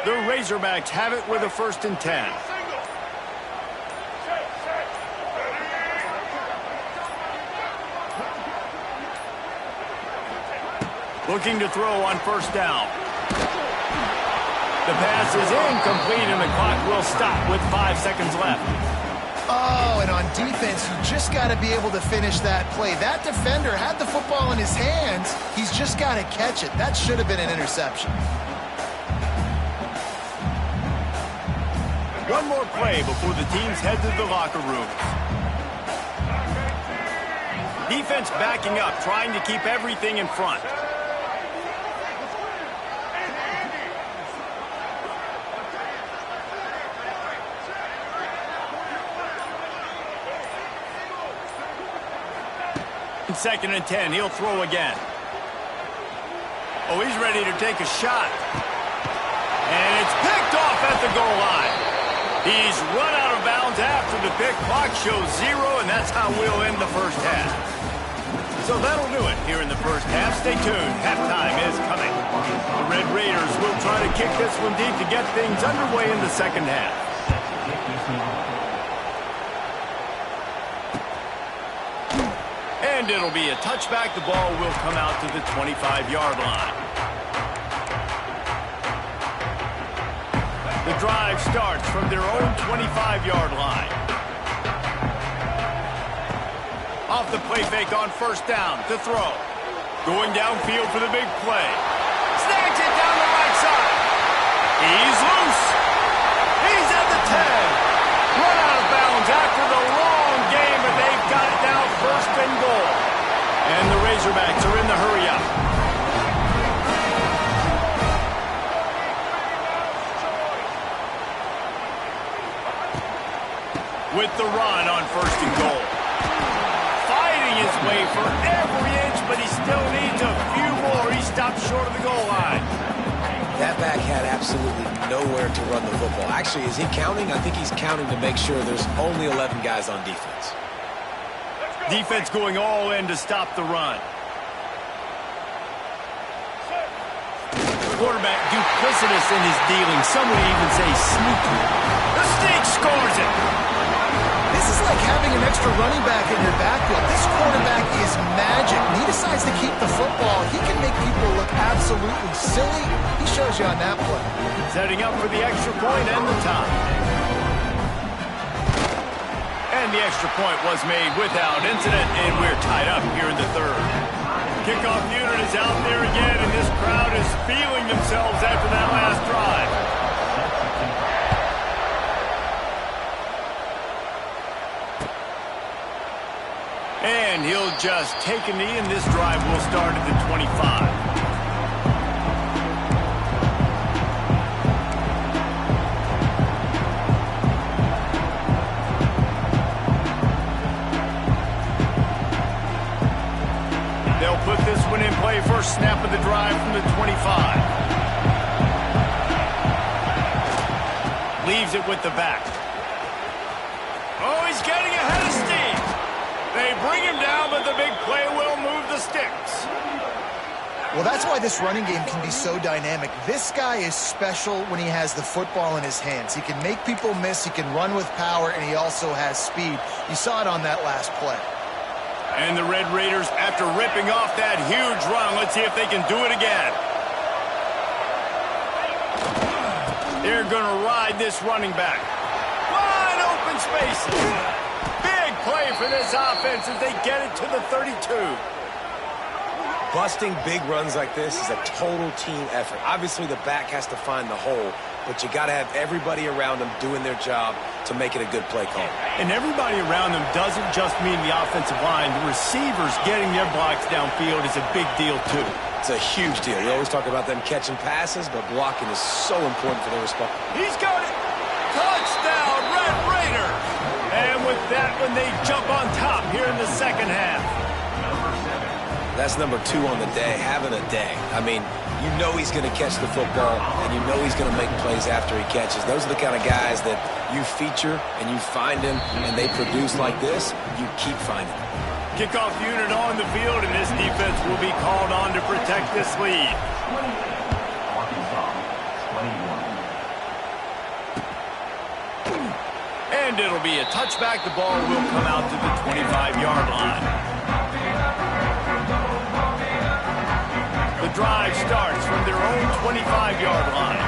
The Razorbacks have it with a 1st and 10. Looking to throw on first down. The pass is incomplete, and the clock will stop with 5 seconds left. Oh, and on defense, you just got to be able to finish that play. That defender had the football in his hands. He's just got to catch it. That should have been an interception. One more play before the teams head to the locker rooms. Defense backing up, trying to keep everything in front. Second and 10, he'll throw again. Oh, he's ready to take a shot. And it's picked off at the goal line. He's run out of bounds after the pick. Clock shows 0, and that's how we'll end the first half. So that'll do it here in the first half. Stay tuned. Halftime is coming. The Red Raiders will try to kick this one deep to get things underway in the second half. And it'll be a touchback. The ball will come out to the 25-yard line. The drive starts from their own 25-yard line. Off the play fake on first down to throw. Going downfield for the big play. Snacks it down the right side. He's loose. He's at the 10. Run out of bounds after the long game, but they've got it now, 1st and goal. And the Razorbacks are in the hurry-up. With the run on 1st and goal. Fighting his way for every inch, but he still needs a few more. He stopped short of the goal line. That back had absolutely nowhere to run the football. Actually, is he counting? I think he's counting to make sure there's only 11 guys on defense. Defense going all in to stop the run. Quarterback duplicitous in his dealing. Some would even say sneaky. The Snake scores it. This is like having an extra running back in your backfield. This quarterback is magic. When he decides to keep the football, he can make people look absolutely silly. He shows you on that play. Setting up for the extra point and the tie. And the extra point was made without incident, and we're tied up here in the third. Kickoff unit is out there again, and this crowd is feeling themselves after that last drive. And he'll just take a knee, and this drive will start at the 25. They'll put this one in play. First snap of the drive from the 25. Leaves it with the back. Oh, he's getting ahead of steam. They bring him down, but the big play will move the sticks. Well, that's why this running game can be so dynamic. This guy is special when he has the football in his hands. He can make people miss, he can run with power, and he also has speed. You saw it on that last play. And the Red Raiders, after ripping off that huge run, let's see if they can do it again. They're going to ride this running back. Wide open spaces. Big play for this offense as they get it to the 32. Busting big runs like this is a total team effort. Obviously, the back has to find the hole, but you got to have everybody around them doing their job to make it a good play call. And everybody around them doesn't just mean the offensive line. The receivers getting their blocks downfield is a big deal, too. It's a huge deal. We always talk about them catching passes, but blocking is so important for their response. He's got it. Touchdown, Red Raiders. And with that one, they jump on top here in the second half. That's number 2 on the day, having a day. I mean, you know he's going to catch the football, and you know he's going to make plays after he catches. Those are the kind of guys that you feature, and you find them, and they produce like this, you keep finding them. Kickoff unit on the field, and this defense will be called on to protect this lead. And it'll be a touchback. The ball will come out to the 25-yard line. The drive starts from their own 25-yard line.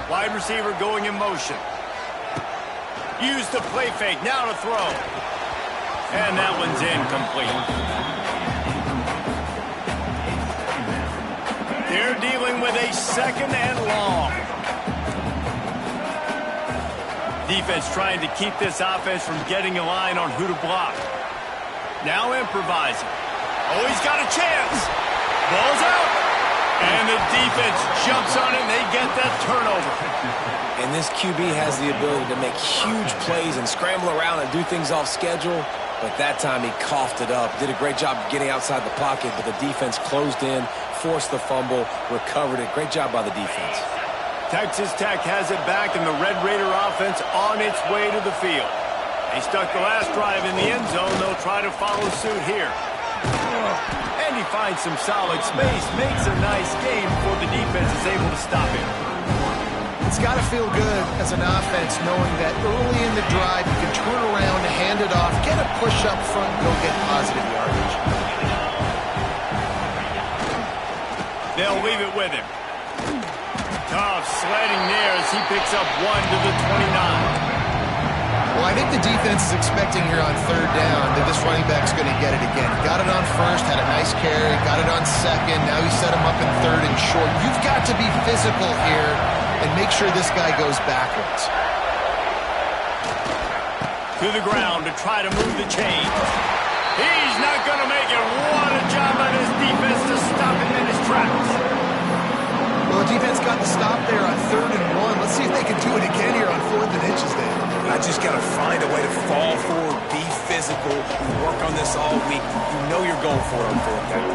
Wide receiver going in motion. Use the play fake. Now to throw. And that one's incomplete. They're dealing with a second and long. Defense trying to keep this offense from getting a line on who to block. Now improvising. Oh, he's got a chance. Ball's out. And the defense jumps on it, and they get that turnover. And this QB has the ability to make huge plays and scramble around and do things off schedule. But that time he coughed it up. Did a great job of getting outside the pocket, but the defense closed in, forced the fumble, recovered it. Great job by the defense. Texas Tech has it back, and the Red Raider offense on its way to the field. They stuck the last drive in the end zone. They'll try to follow suit here. And he finds some solid space, makes a nice game before the defense is able to stop him. It's got to feel good as an offense knowing that early in the drive you can turn around, hand it off, get a push up front, and go get positive yardage. They'll leave it with him. Tough sledding there as he picks up 1 to the 29. Well, I think the defense is expecting here on third down that this running back's going to get it again. He got it on first, had a nice carry, got it on second. Now he set him up in third and short. You've got to be physical here and make sure this guy goes backwards. To the ground to try to move the chains. He's not going to make it. What a job by this defense to stop him in his tracks. Well, the defense got the stop there on 3rd and 1. Let's see if they can do it again here on 4th and inches there. I just got to find a way to fall forward, be physical. We work on this all week. You know you're going for it on 4th down.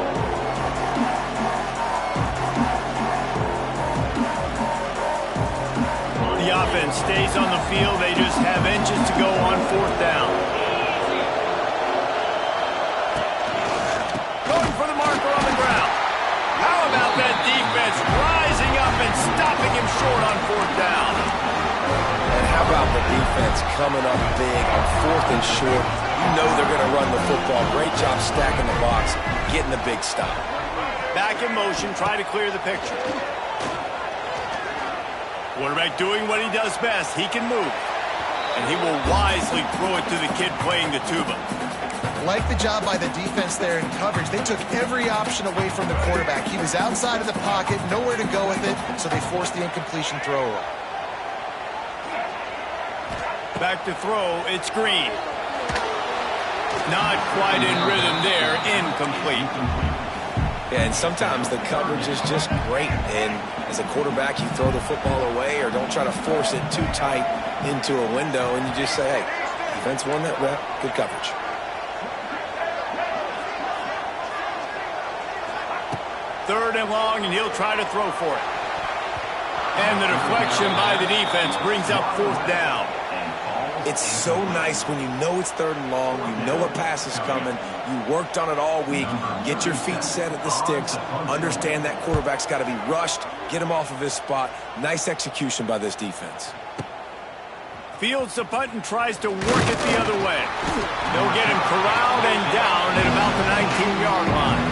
defense stays on the field, they just have inches to go on 4th down. Going for the marker on the ground. How about that defense rising up and stopping him short on 4th down? And how about the defense coming up big on 4th and short? You know they're going to run the football. Great job stacking the box, getting the big stop. Back in motion, try to clear the picture. Quarterback doing what he does best. He can move. And he will wisely throw it to the kid playing the tuba. Like the job by the defense there in coverage. They took every option away from the quarterback. He was outside of the pocket, nowhere to go with it, so they forced the incompletion throw. Back to throw, it's Green. Not quite in rhythm there, incomplete. Yeah, and sometimes the coverage is just great. And as a quarterback, you throw the football away or don't try to force it too tight into a window, and you just say, hey, defense won that rep, good coverage. Third and long, and he'll try to throw for it. And the deflection by the defense brings up 4th down. It's so nice when you know it's 3rd and long, you know a pass is coming, you worked on it all week, get your feet set at the sticks, understand that quarterback's got to be rushed, get him off of his spot. Nice execution by this defense. Fields the punt and tries to work it the other way. They'll get him corralled and down at about the 19-yard line.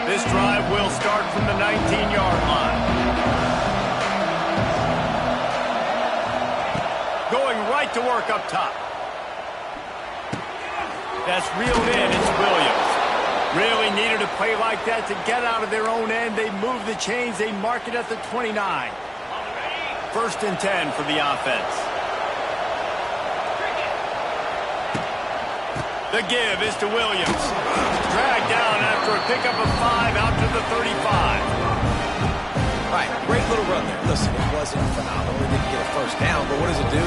This drive will start from the 19-yard line. Going right to work up top. That's reeled in. It's Williams. Really needed a play like that to get out of their own end. They move the chains. They mark it at the 29. 1st and 10 for the offense. The give is to Williams. Dragged down after a pickup of 5 out to the 35. All right, great little run there. Listen, it wasn't phenomenal. It didn't get a 1st down, but what does it do?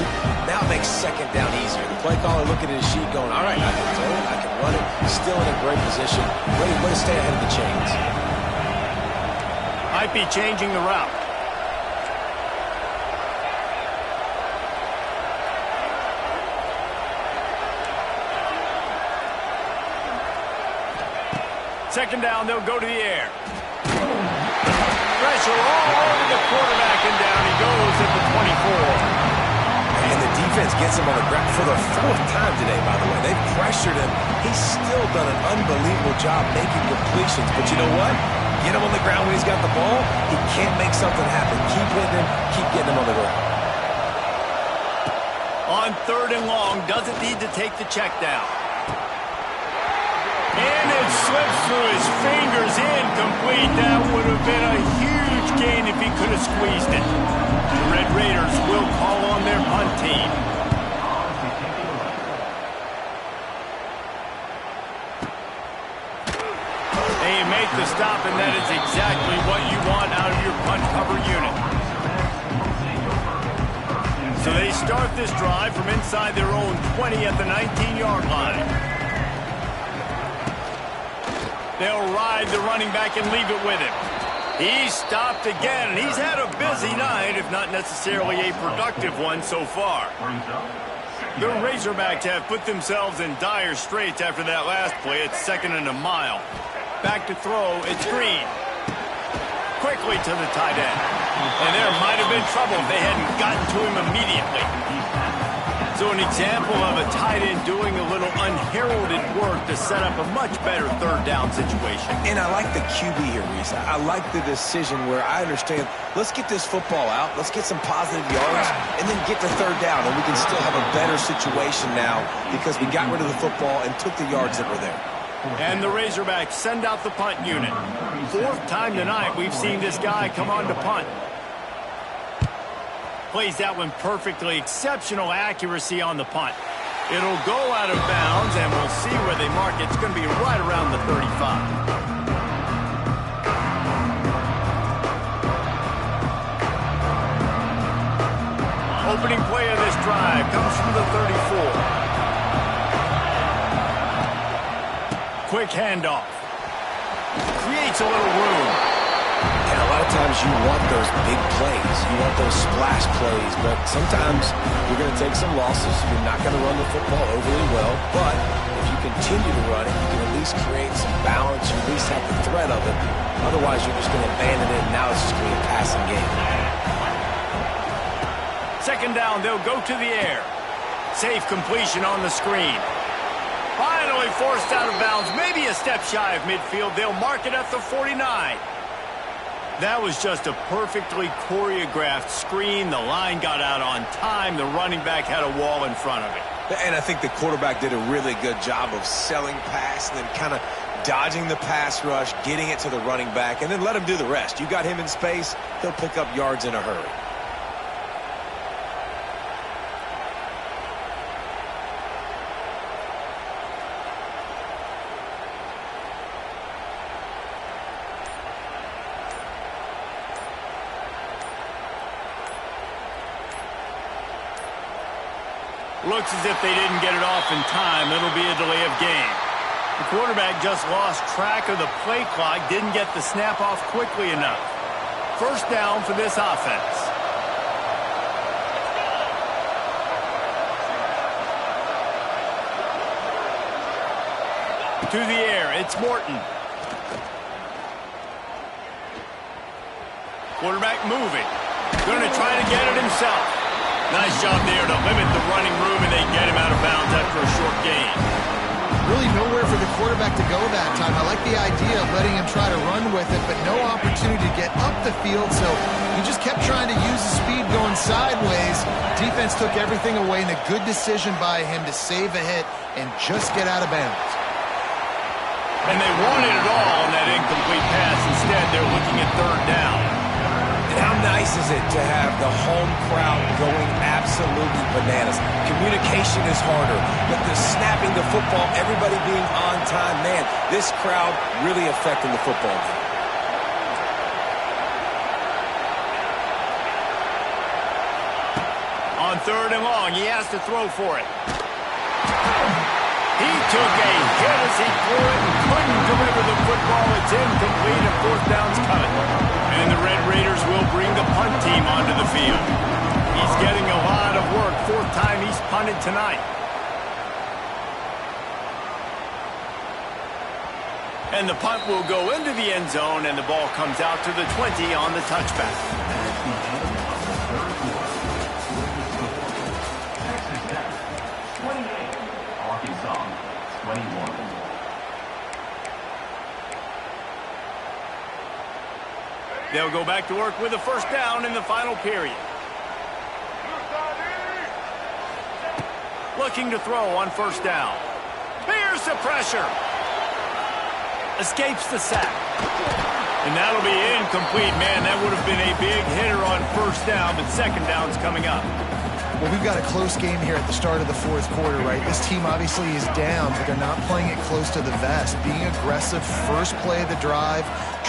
Now it makes 2nd down easier. The play caller looking at his sheet going, all right, I can throw it, I can run it. Still in a great position. Ready to stay ahead of the chains. Might be changing the route. Second down, they'll go to the air. Pressure all over the quarterback, and down he goes at the 24. And the defense gets him on the ground for the 4th time today, by the way. They've pressured him. He's still done an unbelievable job making completions. But you know what? Get him on the ground when he's got the ball. He can't make something happen. Keep hitting him. Keep getting him on the ground. On 3rd and long, doesn't need to take the check down. And it slips through his fingers, incomplete. That would have been a huge gain if he could have squeezed it. The Red Raiders will call on their punt team. They make the stop, and that is exactly what you want out of your punt cover unit. So they start this drive from inside their own 20 at the 19-yard line. They'll ride the running back and leave it with him. He's stopped again, and he's had a busy night, if not necessarily a productive one so far. The Razorbacks have put themselves in dire straits after that last play. It's 2nd and a mile. Back to throw, it's Green. Quickly to the tight end. And there might have been trouble if they hadn't gotten to him immediately. So an example of a tight end doing a little unheralded work to set up a much better 3rd down situation. And I like the QB here, Reese. I like the decision where I understand, let's get this football out, let's get some positive yards, and then get to 3rd down, and we can still have a better situation now because we got rid of the football and took the yards that were there. And the Razorbacks send out the punt unit. 4th time tonight we've seen this guy come on to punt. Plays that one perfectly. Exceptional accuracy on the punt. It'll go out of bounds, and we'll see where they mark it. It's going to be right around the 35. Opening play of this drive comes from the 34. Quick handoff. Creates creates a little room. And a lot of times you want those big plays. You want those splash plays. But sometimes you're going to take some losses. You're not going to run the football overly well. But if you continue to run it, you can at least create some balance. You at least have the threat of it. Otherwise, you're just going to abandon it, and now it's just going to be a passing game. Second down, they'll go to the air. Safe completion on the screen. Finally forced out of bounds, maybe a step shy of midfield. They'll mark it at the 49. That was just a perfectly choreographed screen. The line got out on time. The running back had a wall in front of it. And I think the quarterback did a really good job of selling pass and then kind of dodging the pass rush, getting it to the running back, and then let him do the rest. You got him in space, he'll pick up yards in a hurry. Looks as if they didn't get it off in time. It'll be a delay of game. The quarterback just lost track of the play clock, didn't get the snap off quickly enough. First down for this offense. To the air, it's Morton. Quarterback moving. Going to try to get it himself. Nice job there to limit the running room, and they get him out of bounds after a short gain. Really nowhere for the quarterback to go that time. I like the idea of letting him try to run with it, but no opportunity to get up the field, so he just kept trying to use the speed going sideways. Defense took everything away, and a good decision by him to save a hit and just get out of bounds. And they wanted it all on that incomplete pass. Instead, they're looking at third down. How nice is it to have the home crowd going absolutely bananas? Communication is harder, but the snapping the football, everybody being on time, man, this crowd really affecting the football game. On third and long, he has to throw for it. He took a hit as he threw it and couldn't deliver the football. It's incomplete, and fourth down's coming. And the Red Raiders will bring the punt team onto the field. He's getting a lot of work. Fourth time he's punted tonight. And the punt will go into the end zone, and the ball comes out to the 20 on the touchback. They'll go back to work with a first down in the final period. Looking to throw on first down. Here's the pressure. Escapes the sack. And that'll be incomplete. Man, that would have been a big hitter on first down, but second down's coming up. Well, we've got a close game here at the start of the fourth quarter, right? This team obviously is down, but they're not playing it close to the vest. Being aggressive, first play of the drive,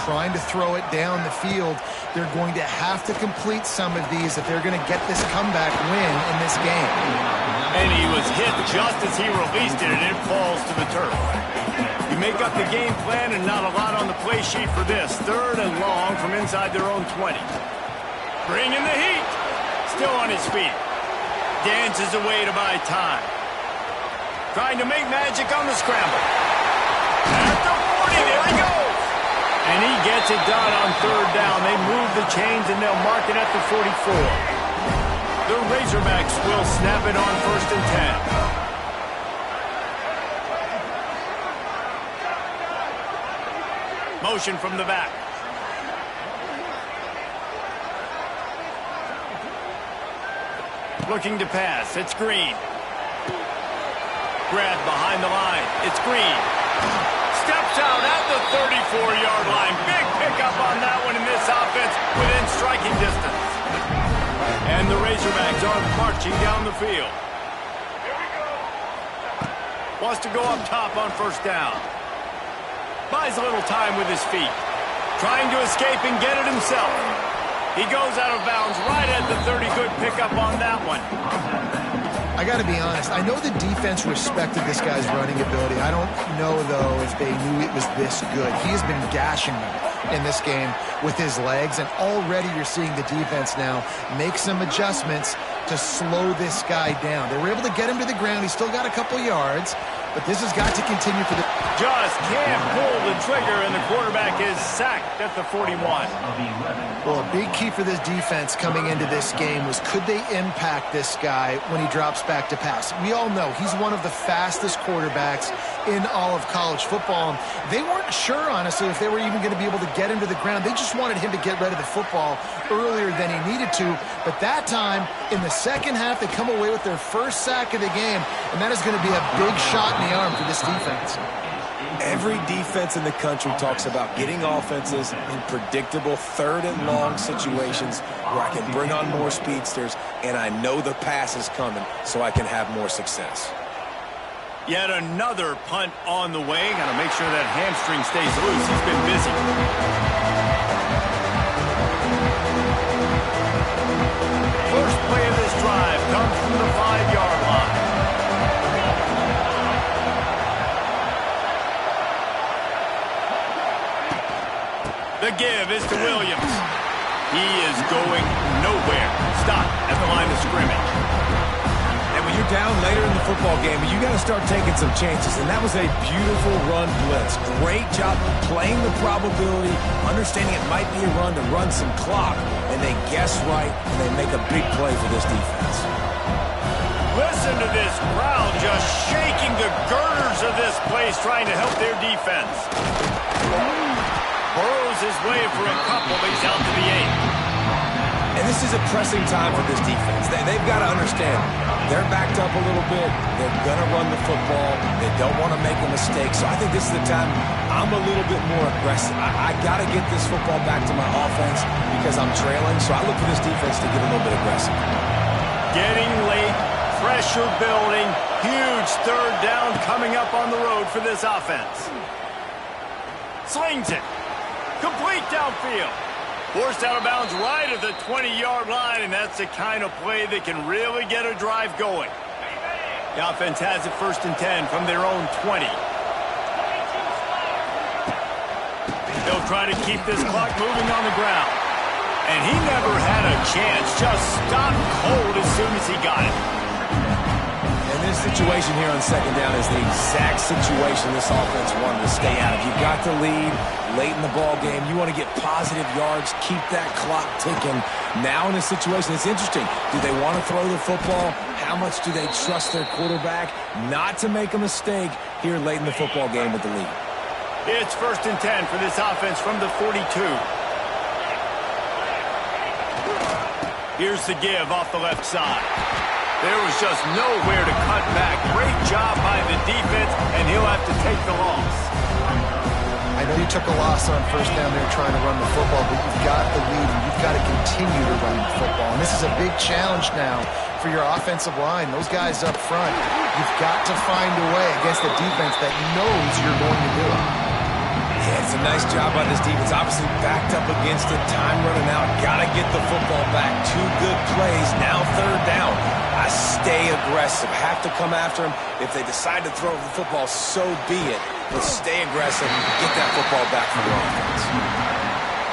trying to throw it down the field. They're going to have to complete some of these if they're going to get this comeback win in this game. And he was hit just as he released it, and it falls to the turf. You make up the game plan, and not a lot on the play sheet for this. Third and long from inside their own 20. Bringing the heat. Still on his feet. Dances away to buy time. Trying to make magic on the scramble. At the 40, there he goes. And he gets it done on third down. They move the chains, and they'll mark it at the 44. The Razorbacks will snap it on first and 10. Motion from the back. Looking to pass. It's Green. Grab behind the line. It's Green. Steps out at the 34-yard line. Big pickup on that one in this offense within striking distance. And the Razorbacks are marching down the field. Wants to go up top on first down. Buys a little time with his feet. Trying to escape and get it himself. He goes out of bounds right at the 30. Good pickup on that one. I got to be honest. I know the defense respected this guy's running ability. I don't know, though, if they knew it was this good. He has been gashing them in this game with his legs, and already you're seeing the defense now make some adjustments to slow this guy down. They were able to get him to the ground. He's still got a couple yards, but this has got to continue for the... Just can't pull the trigger, and the quarterback is sacked at the 41. Well, a big key for this defense coming into this game was, could they impact this guy when he drops back to pass? We all know he's one of the fastest quarterbacks in all of college football. They weren't sure, honestly, if they were even going to be able to get him to the ground. They just wanted him to get rid of the football earlier than he needed to. But that time, in the second half, they come away with their first sack of the game, and that is going to be a big shot in the arm for this defense. Every defense in the country talks about getting offenses in predictable third and long situations where I can bring on more speedsters and I know the pass is coming so I can have more success. Yet another punt on the way. Got to make sure that hamstring stays loose. He's been busy. First play of this drive comes from the 5-yard line. The give is to Williams. He is going nowhere. Stop at the line of scrimmage. And when you're down later in the football game, you got to start taking some chances. And that was a beautiful run blitz. Great job playing the probability, understanding it might be a run to run some clock. And they guess right, and they make a big play for this defense. Listen to this crowd just shaking the girders of this place, trying to help their defense. Burrows his way for a couple, but he's out to the 8. And this is a pressing time for this defense. They've got to understand, they're backed up a little bit. They're going to run the football. They don't want to make a mistake. So I think this is the time I'm a little bit more aggressive. I got to get this football back to my offense because I'm trailing. So I look for this defense to get a little bit aggressive. Getting late, pressure building, huge third down coming up on the road for this offense. Slings it. Complete downfield. Forced out of bounds right at the 20-yard line, and that's the kind of play that can really get a drive going. The offense has it 1st and 10 from their own 20. They'll try to keep this clock moving on the ground. And he never had a chance. Just stopped cold as soon as he got it. And this situation here on 2nd down is the exact situation this offense wanted to stay out of. You've got the lead late in the ball game. You want to get positive yards, keep that clock ticking. Now in this situation, it's interesting. Do they want to throw the football? How much do they trust their quarterback not to make a mistake here late in the football game with the lead? It's 1st and 10 for this offense from the 42. Here's the give off the left side. There was just nowhere to cut back. Great job by the defense, and he'll have to take the loss. I know you took a loss on 1st down there trying to run the football, but you've got the lead, and you've got to continue to run the football. And this is a big challenge now for your offensive line. Those guys up front, you've got to find a way against a defense that knows you're going to do it. Yeah, it's a nice job by this defense. Obviously backed up against it. Time running out. Got to get the football back. 2 good plays. Now 3rd down. I stay aggressive. Have to come after him. If they decide to throw the football, so be it. But stay aggressive. Get that football back for the offense.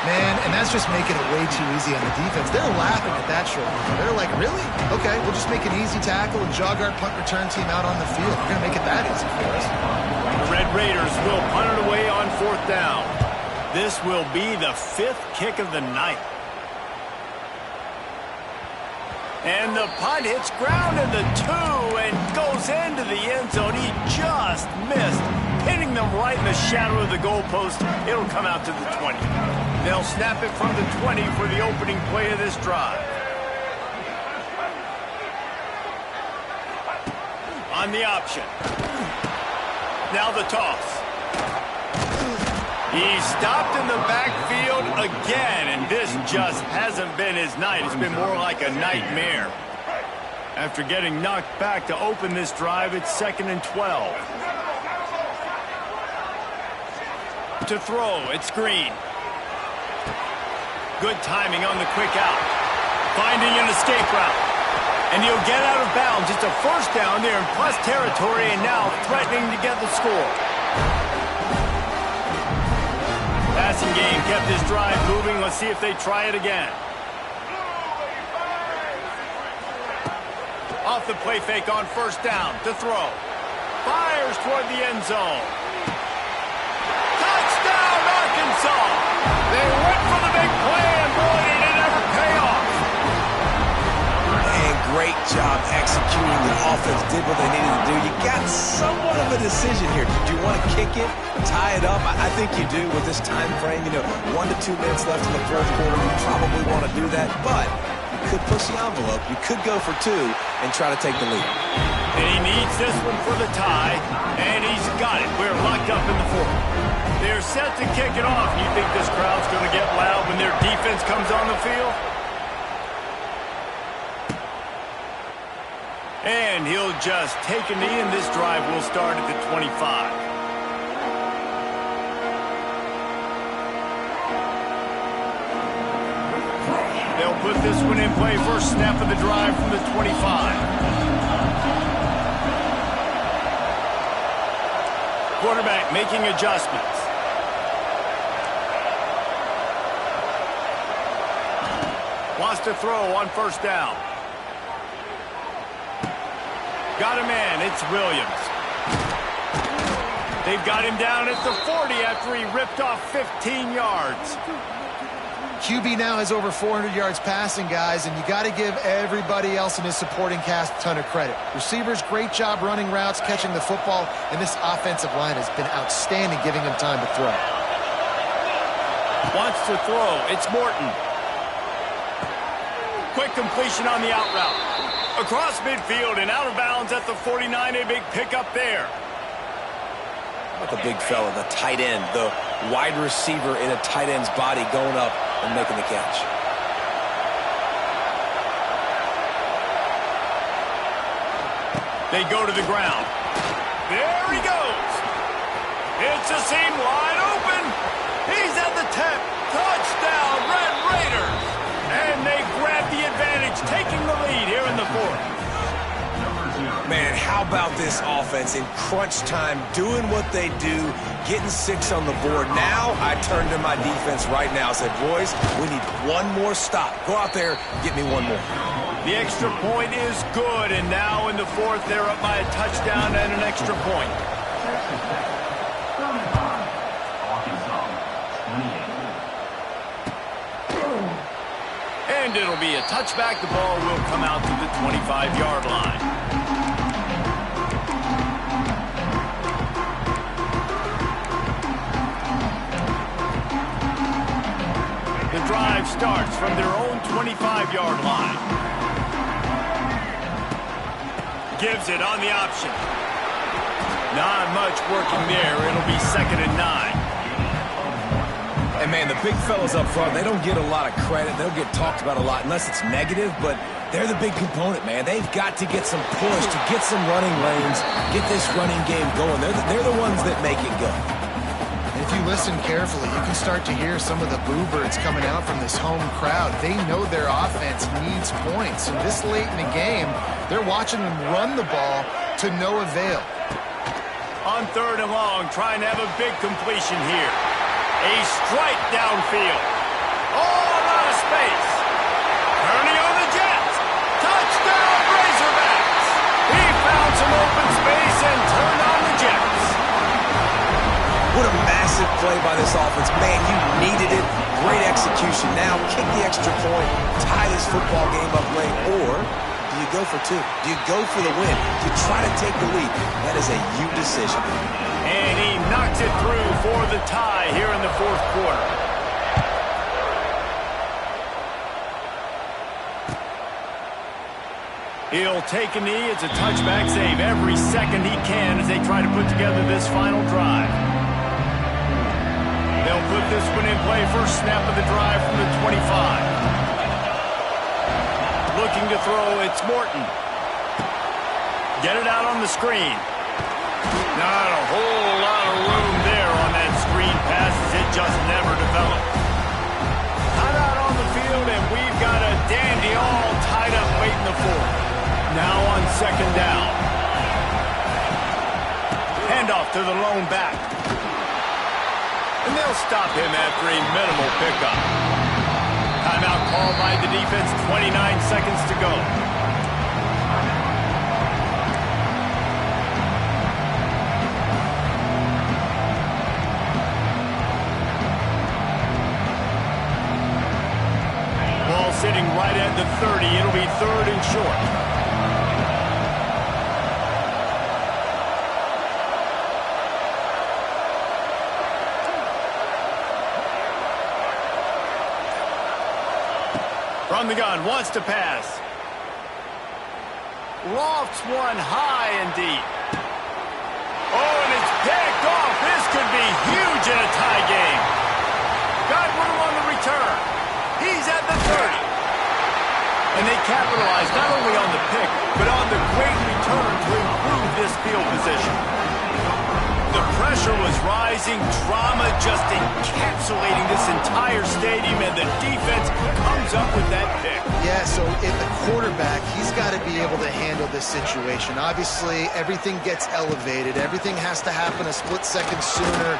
Man, and that's just making it way too easy on the defense. They're laughing at that short. They're like, really? Okay, we'll just make an easy tackle and jog our punt return team out on the field. We're going to make it that easy for us. The Red Raiders will punt it away on 4th down. This will be the 5th kick of the night. And the punt hits ground in the 2 and goes into the end zone. He just missed, hitting them right in the shadow of the goalpost. It'll come out to the 20. They'll snap it from the 20 for the opening play of this drive. On the option. Now the toss. He stopped in the backfield again, and this just hasn't been his night. It's been more like a nightmare. After getting knocked back to open this drive, it's 2nd and 12. To throw, it's Green. Good timing on the quick out. Finding an escape route. And he'll get out of bounds. It's a first down there in plus territory, and now threatening to get the score. Passing game kept his drive moving. Let's see if they try it again. Off the play fake on first down to throw. Fires toward the end zone. Touchdown, Arkansas! They went for the big play, and boy, did it ever pay off. And great job executing. The offense did what they needed to do. You got somewhat of a decision here. Did you want to kick it, tie it up? I think you do with this time frame. 1 to 2 minutes left in the fourth quarter. You probably want to do that, but you could push the envelope. You could go for 2 and try to take the lead. And he needs this one for the tie, and he's got it. We're locked up in the fourth. They're set to kick it off. You think this crowd's going to get loud when their defense comes on the field? And he'll just take a knee, and this drive will start at the 25. They'll put this one in play. First snap of the drive from the 25. Quarterback making adjustments. Wants to throw on first down. Got a man. It's Williams. They've got him down at the 40 after he ripped off 15 yards. QB now has over 400 yards passing, guys, and you got to give everybody else in his supporting cast a ton of credit. Receivers, great job running routes, catching the football, and this offensive line has been outstanding, giving him time to throw. Wants to throw. It's Morton. Quick completion on the out route. Across midfield and out of bounds at the 49. A big pickup there. Like a big fella, the tight end, the wide receiver in a tight end's body going up and making the catch. They go to the ground. There he goes. It's a seam wide open. He's at the 10. Touchdown, Red Raiders. And they grab the advantage, taking the lead here in the fourth. Man, how about this offense in crunch time, doing what they do, getting 6 on the board. Now I turn to my defense right now and said, boys, we need one more stop. Go out there, get me one more. The extra point is good, and now in the fourth, they're up by a touchdown and an extra point. And it'll be a touchback. The ball will come out to the 25-yard line. The drive starts from their own 25-yard line. Gives it on the option. Not much working there. It'll be 2nd and 9. And, man, the big fellas up front, they don't get a lot of credit. They don't get talked about a lot unless it's negative, but they're the big component, man. They've got to get some push, to get some running lanes, get this running game going. They're the ones that make it go. If you listen carefully, you can start to hear some of the boo birds coming out from this home crowd. They know their offense needs points, and this late in the game, they're watching them run the ball to no avail. On 3rd and long, trying to have a big completion here. A strike downfield. All out of space. Turning on the Jets. Touchdown, Razorbacks. He found some open space and turned on the Jets. What a massive play by this offense. Man, you needed it. Great execution. Now kick the extra point, tie this football game up late, or do you go for 2? Do you go for the win? Do you try to take the lead? That is a you decision. And he knocks it through for the tie here in the fourth quarter. He'll take a knee. It's a touchback save every second he can as they try to put together this final drive. They'll put this one in play. First snap of the drive from the 25. Looking to throw, it's Morton. Get it out on the screen. Not a whole lot of room there on that screen pass as it just never developed. Not out on the field, and we've got a dandy all tied up late in the fourth. Now on second down. Handoff to the lone back. And they'll stop him after a minimal pickup. Timeout called by the defense, 29 seconds to go. Ball sitting right at the 30. It'll be third and short. From the gun, wants to pass. Lofts one high and deep. Oh, and it's picked off. This could be huge in a tie game. Got room on the return. He's at the 30. And they capitalize not only on the pick, but on the great return to improve this field position. The pressure was rising, drama just encapsulating this entire stadium, and the defense comes up with that pick. Yeah, so in the quarterback, he's got to be able to handle this situation. Obviously, everything gets elevated. Everything has to happen a split second sooner.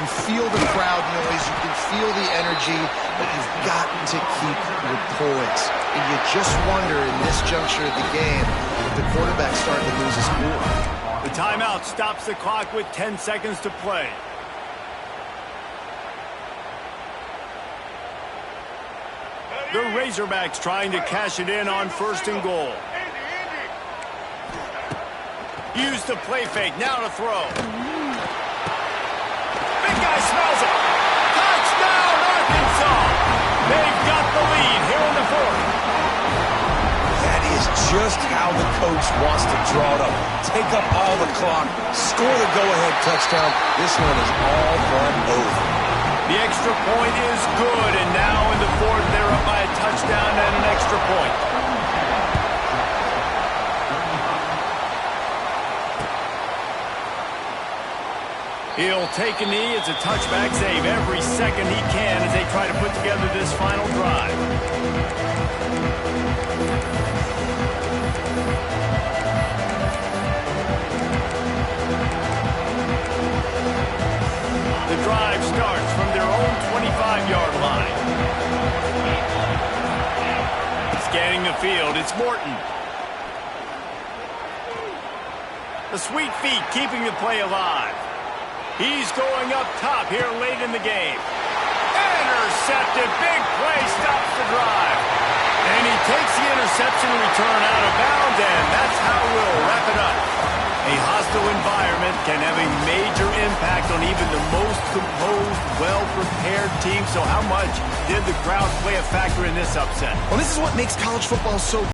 You feel the crowd noise. You can feel the energy, but you've got to keep your poise. And you just wonder in this juncture of the game if the quarterback's starting to lose his cool. The timeout stops the clock with 10 seconds to play. The Razorbacks trying to cash it in on first and goal. Use the play fake, now to throw. Big guy smells it. Touchdown, Arkansas! They've got the lead here in the fourth. That is just how the coach wants to draw it up. Take up all the clock, score the go-ahead touchdown. This one is all but over. The extra point is good, and now in the fourth, they're up by a touchdown and an extra point. He'll take a knee. It's a touchback save every second he can as they try to put together this final drive. The drive starts from their own 25-yard line. Scanning the field, it's Morton. The sweet feet keeping the play alive. He's going up top here late in the game. Intercepted, big play, stops the drive. And he takes the interception return out of bounds, and that's how we'll wrap it up. A hostile environment can have a major impact on even the most composed, well-prepared team. So how much did the crowd play a factor in this upset? Well, this is what makes college football so